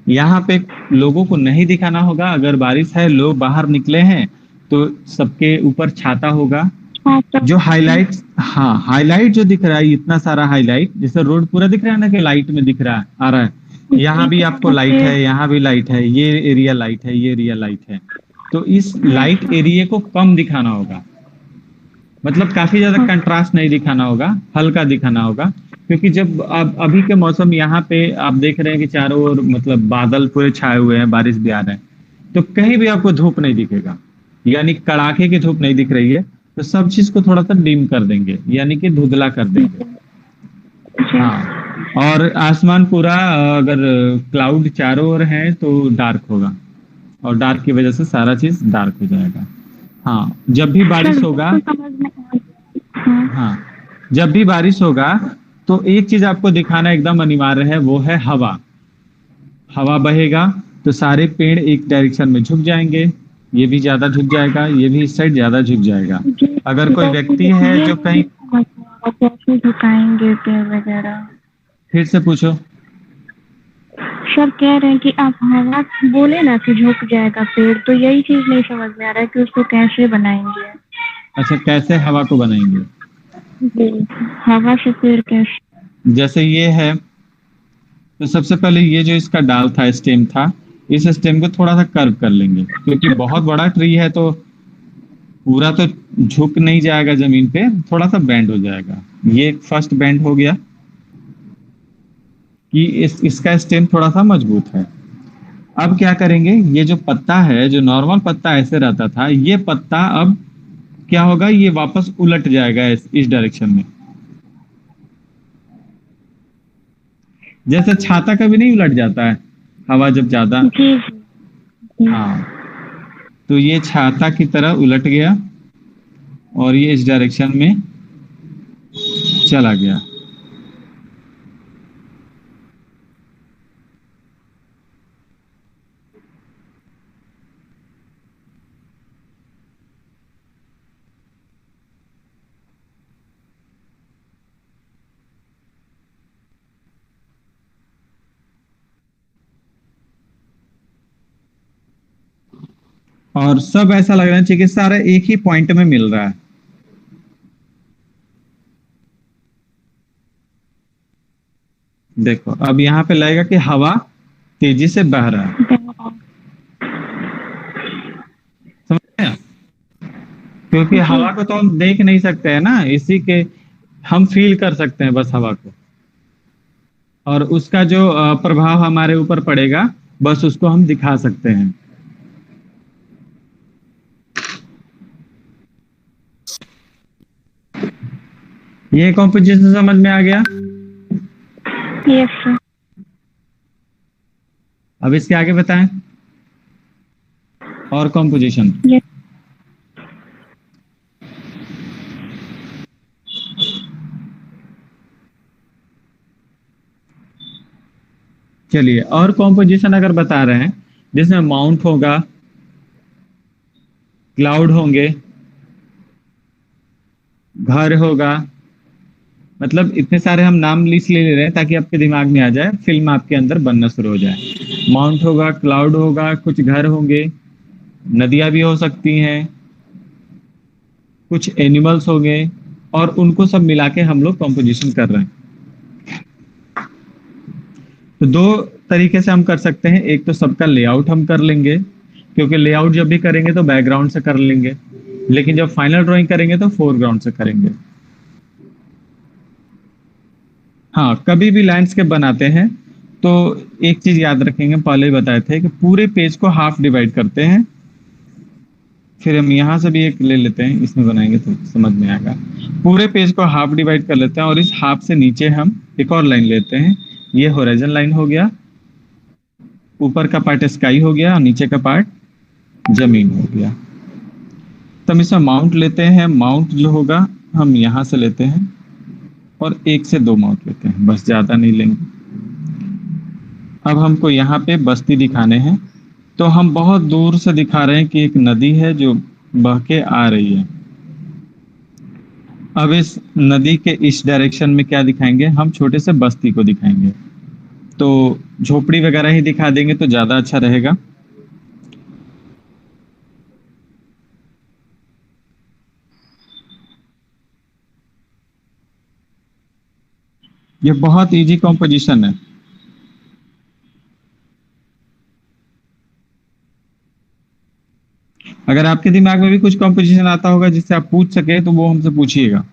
यहाँ पे लोगों को नहीं दिखाना होगा। अगर बारिश है, लोग बाहर निकले हैं, तो सबके ऊपर छाता होगा। हाँ तो जो हाईलाइट, हाँ हाईलाइट जो दिख रहा है, इतना सारा हाईलाइट, जैसे रोड पूरा दिख रहा है ना कि लाइट में दिख रहा है, आ रहा है। यहाँ भी आपको लाइट है, यहाँ भी लाइट है, ये एरिया लाइट है, ये एरिया लाइट है। तो इस लाइट एरिया को कम दिखाना होगा, मतलब काफी ज्यादा कंट्रास्ट नहीं दिखाना होगा, हल्का दिखाना होगा। क्योंकि जब अब अभी के मौसम यहाँ पे आप देख रहे हैं कि चारों ओर मतलब बादल पूरे छाए हुए हैं, बारिश भी आ रहे हैं, तो कहीं भी आपको धूप नहीं दिखेगा, यानी कड़ाके की धूप नहीं दिख रही है। तो सब चीज को थोड़ा सा डिम कर देंगे, यानी कि धुंधला कर देंगे। हाँ, और आसमान पूरा अगर क्लाउड चारों ओर है तो डार्क होगा, और डार्क की वजह से सारा चीज डार्क हो जाएगा। हाँ, जब भी बारिश होगा, तो समझ में आ गया। हाँ जब भी बारिश होगा तो एक चीज आपको दिखाना एकदम अनिवार्य है, वो है हवा। हवा बहेगा तो सारे पेड़ एक डायरेक्शन में झुक जाएंगे, ये भी ज्यादा झुक जाएगा, ये भी इस साइड ज्यादा झुक जाएगा। अगर कोई व्यक्ति है जो कहीं, कैसे झुकाएंगे पेड़ वगैरह? फिर से पूछो। सर कह रहे हैं कि आप हवा बोले ना कि झुक जाएगा पेड़, तो यही चीज नहीं समझ में आ रहा है कि उसको कैसे बनाएंगे। अच्छा, कैसे हवा को बनाएंगे? जी, हवा से पेड़ कैसे? जैसे ये है, तो सबसे पहले ये जो इसका डाल था, स्टेम था, इस स्टेम को थोड़ा सा कर्व कर लेंगे, क्योंकि बहुत बड़ा ट्री है तो पूरा तो झुक नहीं जाएगा जमीन पे, थोड़ा सा बेंड हो जाएगा। ये फर्स्ट बेंड हो गया कि इसका स्टेम थोड़ा सा मजबूत है। अब क्या करेंगे, ये जो पत्ता है, जो नॉर्मल पत्ता ऐसे रहता था, ये पत्ता अब क्या होगा, ये वापस उलट जाएगा इस डायरेक्शन में। जैसे छाता कभी नहीं उलट जाता है हवा जब ज्यादा, जी जी। हाँ, तो ये छाता की तरह उलट गया और ये इस डायरेक्शन में चला गया। और सब ऐसा लग रहा है कि सारा एक ही पॉइंट में मिल रहा है। देखो अब यहाँ पे लगेगा कि हवा तेजी से बह रहा है, समझ रहे हैं? क्योंकि हवा को तो हम देख नहीं सकते हैं ना, इसी के हम फील कर सकते हैं बस हवा को, और उसका जो प्रभाव हमारे ऊपर पड़ेगा बस उसको हम दिखा सकते हैं। ये कॉम्पोजिशन समझ में आ गया? Yes sir. अब इसके आगे बताएं और कॉम्पोजिशन। यस। चलिए, और कॉम्पोजिशन अगर बता रहे हैं जिसमें माउंट होगा, क्लाउड होंगे, घर होगा, मतलब इतने सारे हम नाम लिस्ट ले रहे हैं ताकि आपके दिमाग में आ जाए, फिल्म आपके अंदर बनना शुरू हो जाए। माउंट होगा, क्लाउड होगा, कुछ घर होंगे, नदियां भी हो सकती हैं, कुछ एनिमल्स होंगे, और उनको सब मिला के हम लोग कॉम्पोजिशन कर रहे हैं। तो दो तरीके से हम कर सकते हैं। एक तो सबका लेआउट हम कर लेंगे, क्योंकि लेआउट जब भी करेंगे तो बैकग्राउंड से कर लेंगे, लेकिन जब फाइनल ड्राइंग करेंगे तो फोरग्राउंड से करेंगे। हाँ, कभी भी लैंडस्केप बनाते हैं तो एक चीज याद रखेंगे, पहले ही बताए थे कि पूरे पेज को हाफ डिवाइड करते हैं। फिर हम यहाँ से भी एक ले लेते हैं, इसमें बनाएंगे तो समझ में आएगा। पूरे पेज को हाफ डिवाइड कर लेते हैं और इस हाफ से नीचे हम एक और लाइन लेते हैं। ये होराइजन लाइन हो गया, ऊपर का पार्ट स्काई हो गया और नीचे का पार्ट जमीन हो गया। तो हम इसमें माउंट लेते हैं। माउंट जो होगा हम यहाँ से लेते हैं और एक से दो माउंट लेते हैं, बस ज्यादा नहीं लेंगे। अब हमको यहाँ पे बस्ती दिखाने हैं, तो हम बहुत दूर से दिखा रहे हैं कि एक नदी है जो बह के आ रही है। अब इस नदी के इस डायरेक्शन में क्या दिखाएंगे, हम छोटे से बस्ती को दिखाएंगे। तो झोपड़ी वगैरह ही दिखा देंगे तो ज्यादा अच्छा रहेगा। ये बहुत इजी कॉम्पोजिशन है। अगर आपके दिमाग में भी कुछ कॉम्पोजिशन आता होगा जिससे आप पूछ सके तो वो हमसे पूछिएगा।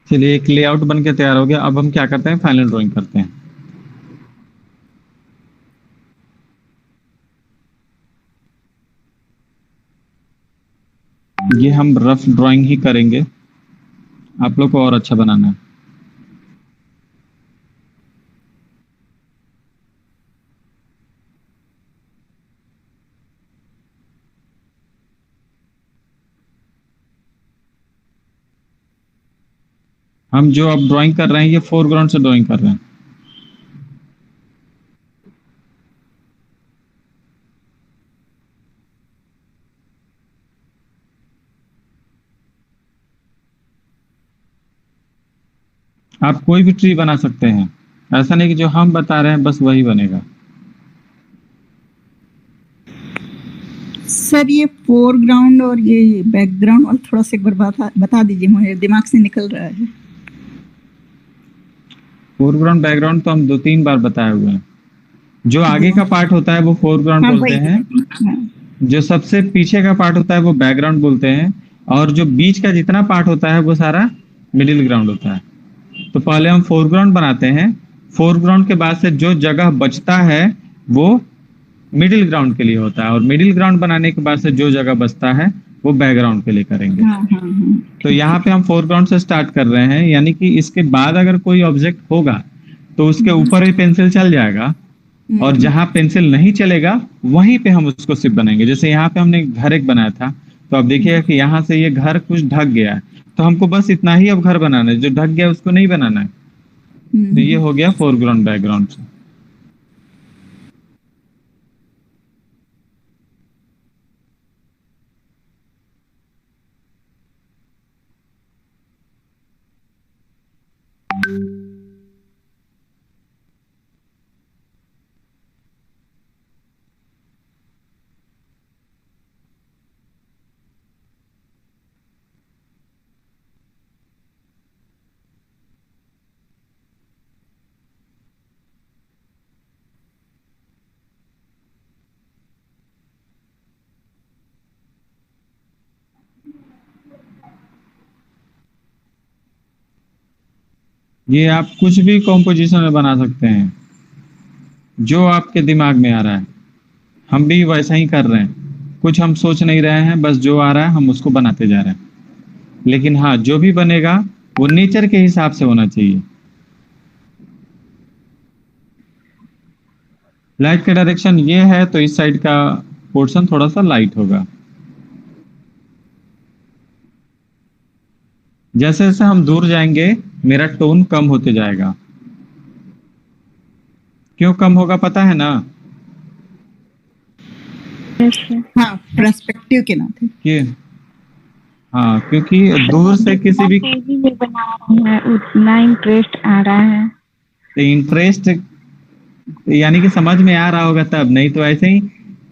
चलिए, एक लेआउट बन के तैयार हो गया। अब हम क्या करते हैं, फाइनल ड्राइंग करते हैं। ये हम रफ ड्राइंग ही करेंगे, आप लोग को और अच्छा बनाना है। हम जो अब ड्राइंग कर रहे हैं ये फोरग्राउंड से ड्राइंग कर रहे हैं। आप कोई भी ट्री बना सकते हैं, ऐसा नहीं कि जो हम बता रहे हैं बस वही बनेगा। सर ये फोरग्राउंड और ये बैकग्राउंड और थोड़ा सा एक बार बता दीजिए, मुझे दिमाग से निकल रहा है। फोरग्राउंड बैकग्राउंड तो हम 2-3 बार बताए हुए हैं। जो आगे का पार्ट होता है वो फोरग्राउंड हाँ बोलते वही। हैं, हाँ, जो सबसे पीछे का पार्ट होता है वो बैकग्राउंड बोलते हैं, और जो बीच का जितना पार्ट होता है वो सारा मिडिल ग्राउंड होता है। तो पहले हम फोरग्राउंड बनाते हैं, फोरग्राउंड के बाद से जो जगह बचता है वो मिडिल ग्राउंड के लिए होता है, और मिडिल ग्राउंड बनाने के बाद से जो जगह बचता है वो बैकग्राउंड के लिए करेंगे। हाँ, हाँ, हाँ, तो यहाँ पे हम फोरग्राउंड से स्टार्ट कर रहे हैं, यानी कि इसके बाद अगर कोई ऑब्जेक्ट होगा तो उसके ऊपर ही पेंसिल चल जाएगा, और जहां पेंसिल नहीं चलेगा वहीं पे हम उसको सिर्फ बनाएंगे। जैसे यहाँ पे हमने घर एक बनाया था, तो आप देखिएगा कि यहाँ से ये घर कुछ ढक गया है, तो हमको बस इतना ही अब घर बनाना है, जो ढक गया उसको नहीं बनाना है। तो ये हो गया फोरग्राउंड बैकग्राउंड से। ये आप कुछ भी कॉम्पोजिशन में बना सकते हैं, जो आपके दिमाग में आ रहा है। हम भी वैसा ही कर रहे हैं, कुछ हम सोच नहीं रहे हैं, बस जो आ रहा है हम उसको बनाते जा रहे हैं। लेकिन हाँ, जो भी बनेगा वो नेचर के हिसाब से होना चाहिए। लाइट का डायरेक्शन ये है, तो इस साइड का पोर्शन थोड़ा सा लाइट होगा। जैसे जैसे हम दूर जाएंगे मेरा टोन कम होते जाएगा। क्यों कम होगा पता है ना? Yes sir. हाँ, पर्सपेक्टिव के नाते। कि हाँ, क्योंकि दूर से किसी भी तेजी में बना रहा है उतना इंटरेस्ट आ रहा है। इंटरेस्ट यानी कि समझ में आ रहा होगा तब, नहीं तो ऐसे ही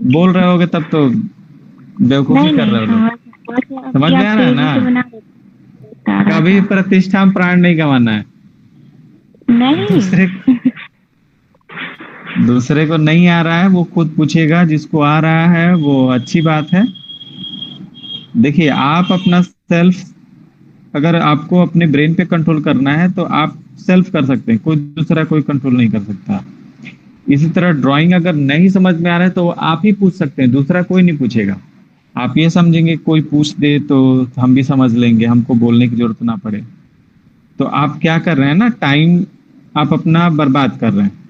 बोल रहे होगे तब तो बेवकूफी नहीं कर रहे नहीं, हो। समझ में आ रहा है ना? कभी प्रतिष्ठा में प्राण नहीं गंवाना है। नहीं दूसरे को नहीं आ रहा है वो खुद पूछेगा, जिसको आ रहा है वो अच्छी बात है। देखिए, आप अपना सेल्फ, अगर आपको अपने ब्रेन पे कंट्रोल करना है तो आप सेल्फ कर सकते हैं, कोई दूसरा कोई कंट्रोल नहीं कर सकता। इसी तरह ड्राइंग अगर नहीं समझ में आ रहा है तो आप ही पूछ सकते हैं, दूसरा कोई नहीं पूछेगा। आप ये समझेंगे कोई पूछ दे तो हम भी समझ लेंगे, हमको बोलने की जरूरत ना पड़े। तो आप क्या कर रहे हैं ना, टाइम आप अपना बर्बाद कर रहे हैं।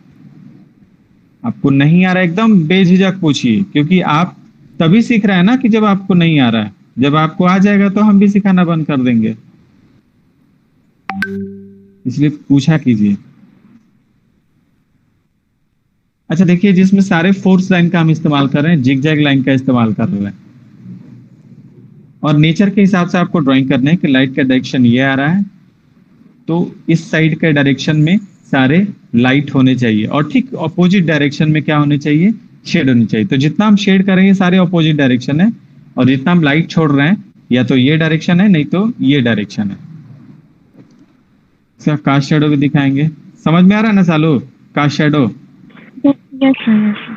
आपको नहीं आ रहा है, एकदम बेझिझक पूछिए, क्योंकि आप तभी सीख रहे हैं ना कि जब आपको नहीं आ रहा है। जब आपको आ जाएगा तो हम भी सिखाना बंद कर देंगे। इसलिए पूछा कीजिए। अच्छा देखिए, जिसमें सारे फोर्स लाइन का हम इस्तेमाल कर रहे हैं, जिगजैग लाइन का इस्तेमाल कर रहे हैं, और नेचर के हिसाब से आपको ड्राइंग करना है कि लाइट का डायरेक्शन ये आ रहा है, तो इस साइड के डायरेक्शन में सारे लाइट होने चाहिए, और ठीक अपोजिट डायरेक्शन में क्या होने चाहिए, शेड होनी चाहिए। तो जितना हम शेड करेंगे सारे अपोजिट डायरेक्शन है, और जितना हम लाइट छोड़ रहे हैं या तो ये डायरेक्शन है नहीं तो ये डायरेक्शन है। इसका कास्ट शेडो भी दिखाएंगे। समझ में आ रहा है ना Salu, cast shadow? Yes sir yes sir.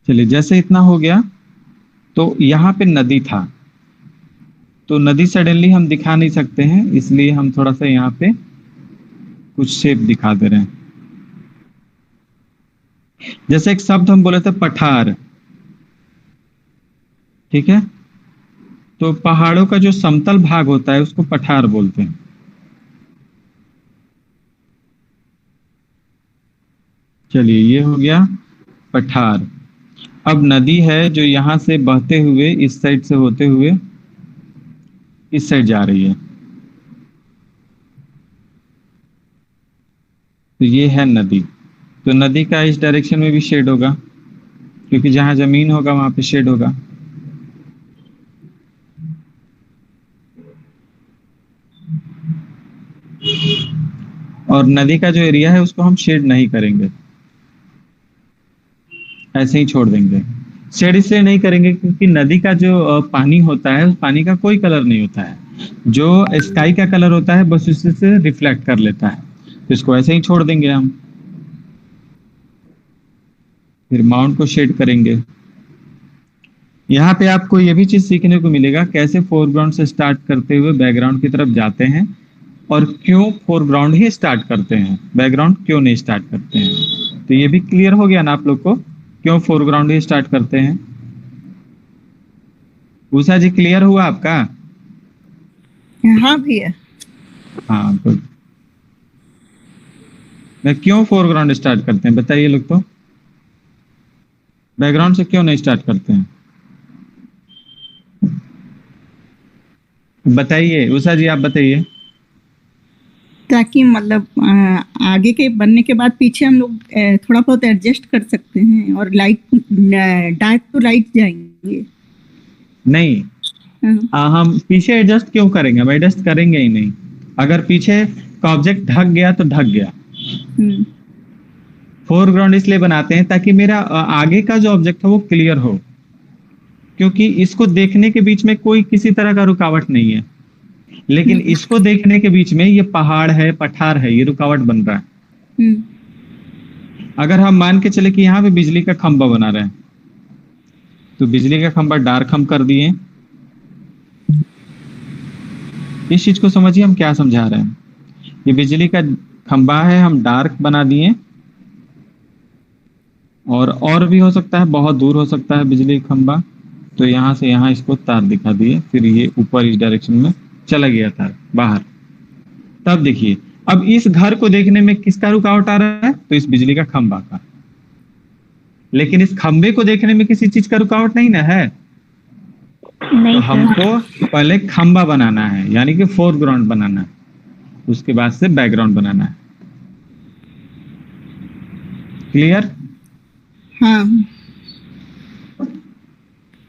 चलिए, जैसे इतना हो गया तो यहाँ पे नदी था, तो नदी सडनली हम दिखा नहीं सकते हैं, इसलिए हम थोड़ा सा यहाँ पे कुछ शेप दिखा दे रहे हैं। जैसे एक शब्द हम बोले थे पठार, ठीक है? तो पहाड़ों का जो समतल भाग होता है उसको पठार बोलते हैं। चलिए, ये हो गया पठार। अब नदी है जो यहां से बहते हुए इस साइड से होते हुए इस साइड जा रही है, तो ये है नदी। तो नदी का इस डायरेक्शन में भी शेड होगा, क्योंकि जहां जमीन होगा वहां पे शेड होगा। और नदी का जो एरिया है उसको हम शेड नहीं करेंगे, ऐसे ही छोड़ देंगे। शेड इसलिए नहीं करेंगे क्योंकि नदी का जो पानी होता है, उस पानी का कोई कलर नहीं होता है। जो स्काई का कलर होता है बस उससे से रिफ्लेक्ट कर लेता है, तो इसको ऐसे ही छोड़ देंगे हम। फिर माउंट को शेड करेंगे। यहाँ पे आपको ये भी चीज सीखने को मिलेगा कैसे फोरग्राउंड से स्टार्ट करते हुए बैकग्राउंड की तरफ जाते हैं, और क्यों फोरग्राउंड ही स्टार्ट करते हैं, बैकग्राउंड क्यों नहीं स्टार्ट करते हैं। तो ये भी क्लियर हो गया ना आप लोग को, क्यों फोरग्राउंड ही स्टार्ट करते हैं। उषा जी, क्लियर हुआ आपका? हाँ भैया। हाँ, तो मैं क्यों फोरग्राउंड स्टार्ट करते हैं बताइए लोग, तो बैकग्राउंड से क्यों नहीं स्टार्ट करते हैं बताइए। उषा जी आप बताइए। ताकि मतलब आगे के बनने के बाद पीछे हम लोग थोड़ा बहुत एडजस्ट कर सकते हैं, और लाइट डार्क तो लाइट जाएंगे नहीं, हाँ। हम पीछे एडजस्ट क्यों करेंगे? हम एडजस्ट करेंगे ही नहीं। अगर पीछे का ऑब्जेक्ट ढक गया तो ढक गया। फोरग्राउंड इसलिए बनाते हैं ताकि मेरा आगे का जो ऑब्जेक्ट है वो क्लियर हो, क्योंकि इसको देखने के बीच में कोई किसी तरह का रुकावट नहीं है, लेकिन इसको देखने के बीच में ये पहाड़ है, पठार है, ये रुकावट बन रहा है। अगर हम मान के चले कि यहाँ पे बिजली का खंभा बना रहे हैं, तो बिजली का खंभा डार्क हम कर दिए। इस चीज को समझिए हम क्या समझा रहे हैं। ये बिजली का खंभा है, हम डार्क बना दिए। और भी हो सकता है, बहुत दूर हो सकता है बिजली का खंभा। तो यहाँ से यहाँ इसको तार दिखा दिए, फिर ये ऊपर इस डायरेक्शन में चला गया तार बाहर। तब देखिए, अब इस घर को देखने में किसका रुकावट आ रहा है? तो इस बिजली का खंभा का। लेकिन इस खंभे को देखने में किसी चीज का रुकावट नहीं ना है। नहीं तो सर। हमको पहले खंभा बनाना है, यानी कि फोरग्राउंड बनाना है, उसके बाद से बैकग्राउंड बनाना है। क्लियर? हाँ।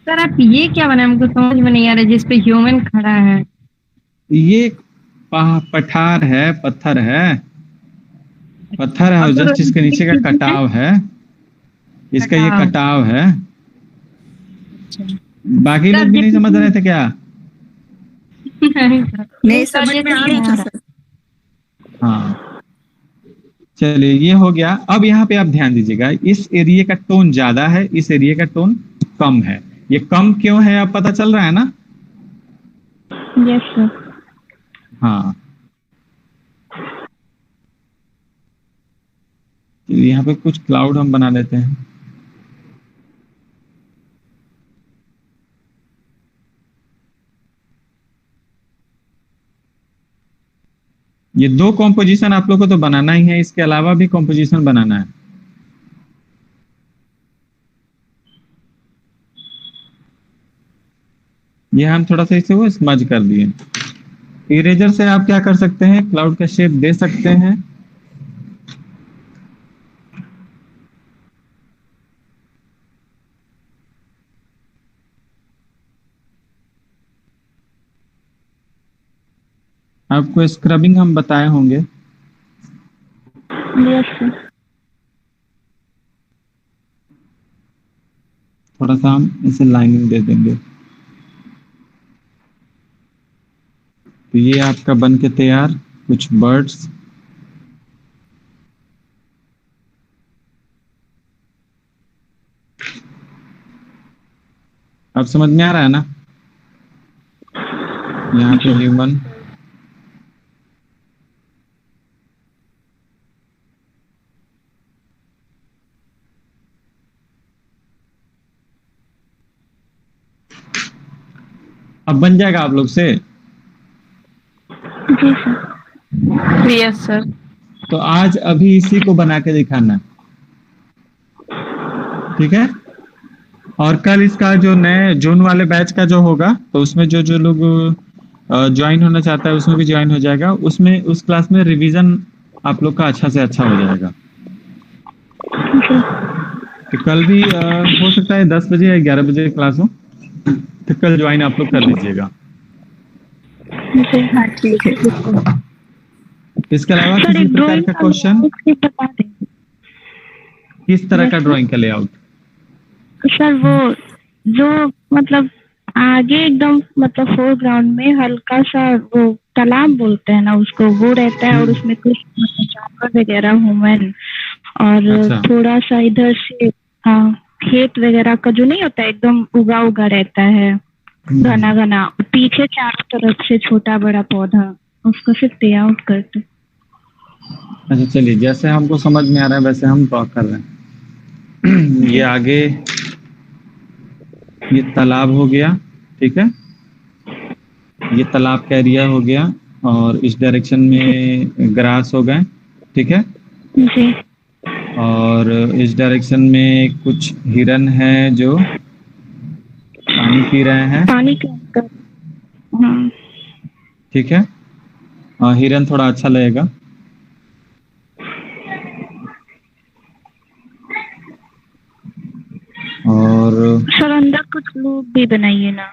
सर आप ये क्या बना, हमको समझ में नहीं आ रहा, जिसपे ह्यूमन खड़ा है। ये पठार है, पत्थर है, पत्थर है, और जस्ट इसके नीचे का कटाव है, इसका ये कटाव है। बाकी लोग भी नहीं समझ रहे थे क्या? नहीं, समझ में आ रहा था सर। हाँ, चलिए ये हो गया। अब यहाँ पे आप ध्यान दीजिएगा, इस एरिया का टोन ज्यादा है, इस एरिया का टोन कम है। ये कम क्यों है अब पता चल रहा है ना? Yes sir. हाँ, यहाँ पे कुछ क्लाउड हम बना लेते हैं। ये दो कॉम्पोजिशन आप लोग को तो बनाना ही है, इसके अलावा भी कॉम्पोजिशन बनाना है। ये हम थोड़ा सा इसे वो स्मज कर दिए। इरेजर से आप क्या कर सकते हैं, क्लाउड का शेप दे सकते हैं। आपको स्क्रबिंग हम बताए होंगे। Yes sir. थोड़ा सा हम इसे लाइनिंग दे देंगे। तो ये आपका बन के तैयार कुछ बर्ड्स। अब समझ में आ रहा है ना? यहाँ पे ह्यूमन, अब बन जाएगा आप लोग से। जी सर। Yes sir. तो आज अभी इसी को बना के दिखाना, ठीक है? और कल इसका जो नए जून वाले बैच का जो होगा, तो उसमें जो जो लोग ज्वाइन होना चाहता है उसमें भी ज्वाइन हो जाएगा। उसमें उस क्लास में रिवीजन आप लोग का अच्छा से अच्छा हो जाएगा। तो कल भी हो सकता है 10 बजे या 11 बजे क्लास हो, तो कल ज्वाइन आप लोग कर लीजिएगा। हाँ, ठीक है। इसके अलावा किसी प्रकार का क्वेश्चन? किस तरह का ड्राइंग का लेआउट? सर वो जो मतलब आगे एकदम मतलब फोरग्राउंड में हल्का सा वो तालाब बोलते हैं ना उसको, वो रहता है और उसमें कुछ मतलब जानवर वगैरह ह्यूमन, और अच्छा। थोड़ा सा इधर से खेत वगैरह का जो नहीं होता एकदम उगा उगा रहता है, घना घना, पीछे चारों तरफ से छोटा बड़ा पौधा, उसको सिर्फ लेआउट करते। अच्छा चलिए, जैसे हमको समझ में आ रहा है वैसे हम ड्रॉ कर रहे हैं। ये आगे ये तालाब हो गया, ठीक है? ये तालाब का एरिया हो गया, और इस डायरेक्शन में ग्रास हो गए, ठीक है? जी। और इस डायरेक्शन में कुछ हिरन है जो पानी पी रहे हैं, पानी के अंदर। हाँ। ठीक है? हिरन थोड़ा अच्छा लगेगा। और सर अंदर कुछ लोग भी बनाइए ना।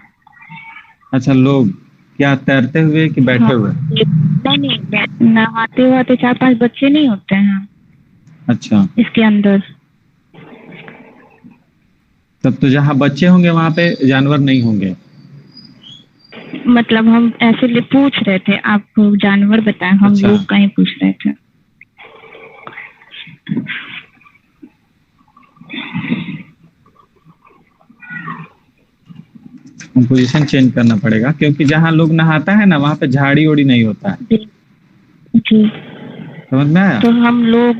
अच्छा, लोग क्या तैरते हुए कि बैठे हुए? नहीं, नहाते हुए 4-5 बच्चे नहीं होते हैं अच्छा, इसके अंदर। तब तो जहाँ बच्चे होंगे वहां पे जानवर नहीं होंगे। मतलब हम ऐसे पूछ रहे थे, आपको जानवर बताए, हम अच्छा। लोग कहीं पूछ रहे थे। पोजीशन चेंज करना पड़ेगा, क्योंकि जहाँ लोग नहाता है ना वहाँ पे झाड़ी ओड़ी नहीं होता है। जी जी। समझ में आया? तो हम लोग,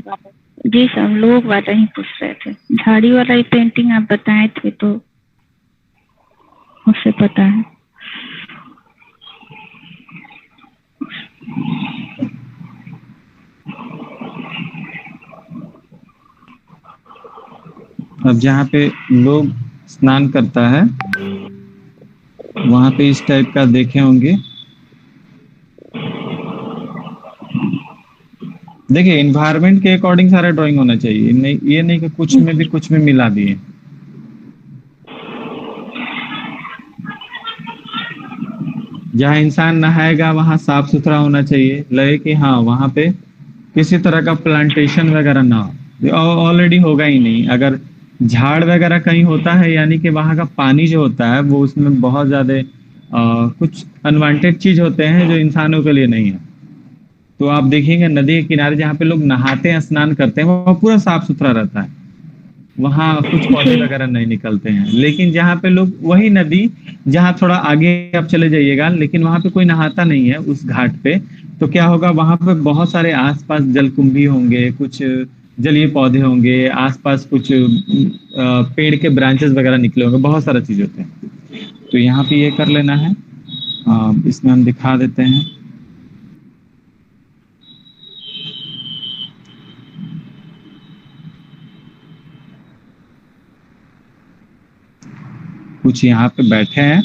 जी सर, हम लोग वाला ही पूछ रहे थे। झाड़ी वाला ही पेंटिंग आप बताए थे तो मुझसे पता है। अब जहाँ पे लोग स्नान करता है वहाँ पे इस टाइप का देखे होंगे। देखिए, इन्वायरमेंट के अकॉर्डिंग सारा ड्राइंग होना चाहिए, नहीं ये नहीं कि कुछ में भी कुछ में मिला दिए। जहाँ इंसान नहाएगा वहाँ साफ सुथरा होना चाहिए, लगे कि हाँ वहाँ पे किसी तरह का प्लांटेशन वगैरह ना हो, ऑलरेडी होगा ही नहीं। अगर झाड़ वगैरह कहीं होता है यानी कि वहाँ का पानी जो होता है वो उसमें बहुत ज्यादा कुछ अनवांटेड चीज होते हैं जो इंसानों के लिए नहीं है। तो आप देखेंगे नदी के किनारे जहाँ पे लोग नहाते हैं, स्नान करते हैं, वो पूरा साफ सुथरा रहता है, वहाँ कुछ पौधे जी वगैरह नहीं निकलते हैं। लेकिन जहाँ पे लोग, वही नदी जहाँ थोड़ा आगे आप चले जाइएगा, लेकिन वहाँ पे कोई नहाता नहीं है उस घाट पे, तो क्या होगा, वहाँ पे बहुत सारे आसपास जलकुंभी होंगे, कुछ जलीय पौधे होंगे, आसपास कुछ पेड़ के ब्रांचेस वगैरह निकले होंगे, बहुत सारा चीज होते हैं। तो यहाँ पे ये कर लेना है। इसमें हम दिखा देते हैं। कुछ यहाँ पे बैठे हैं,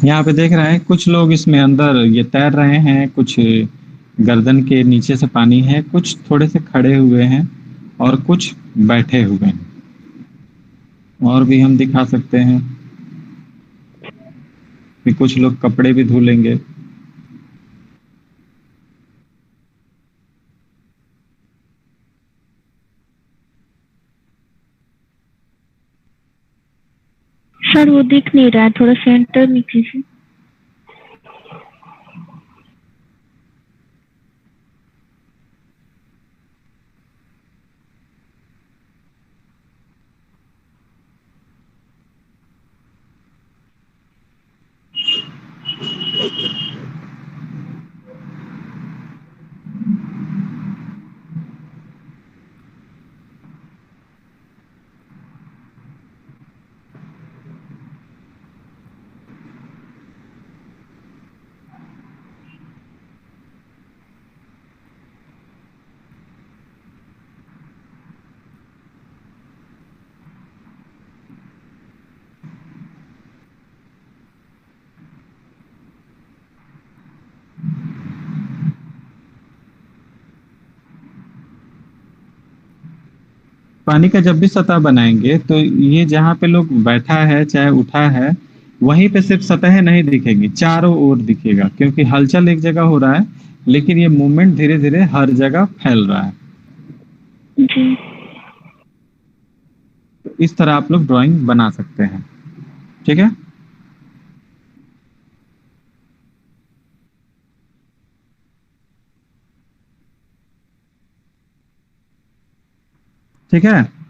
यहाँ पे देख रहे हैं कुछ लोग इसमें अंदर ये तैर रहे हैं, कुछ गर्दन के नीचे से पानी है, कुछ थोड़े से खड़े हुए हैं और कुछ बैठे हुए हैं। और भी हम दिखा सकते हैं कि कुछ लोग कपड़े भी धुलेंगे। सर वो दिख नहीं रहा है, थोड़ा सेंटर में कीजिए। पानी का जब भी सतह बनाएंगे तो ये जहाँ पे लोग बैठा है चाहे उठा है, वहीं पे सिर्फ सतहें नहीं दिखेंगी, चारों ओर दिखेगा, क्योंकि हलचल एक जगह हो रहा है लेकिन ये मूवमेंट धीरे धीरे हर जगह फैल रहा है। जी। तो इस तरह आप लोग ड्राइंग बना सकते हैं। ठीक है। ठीक है।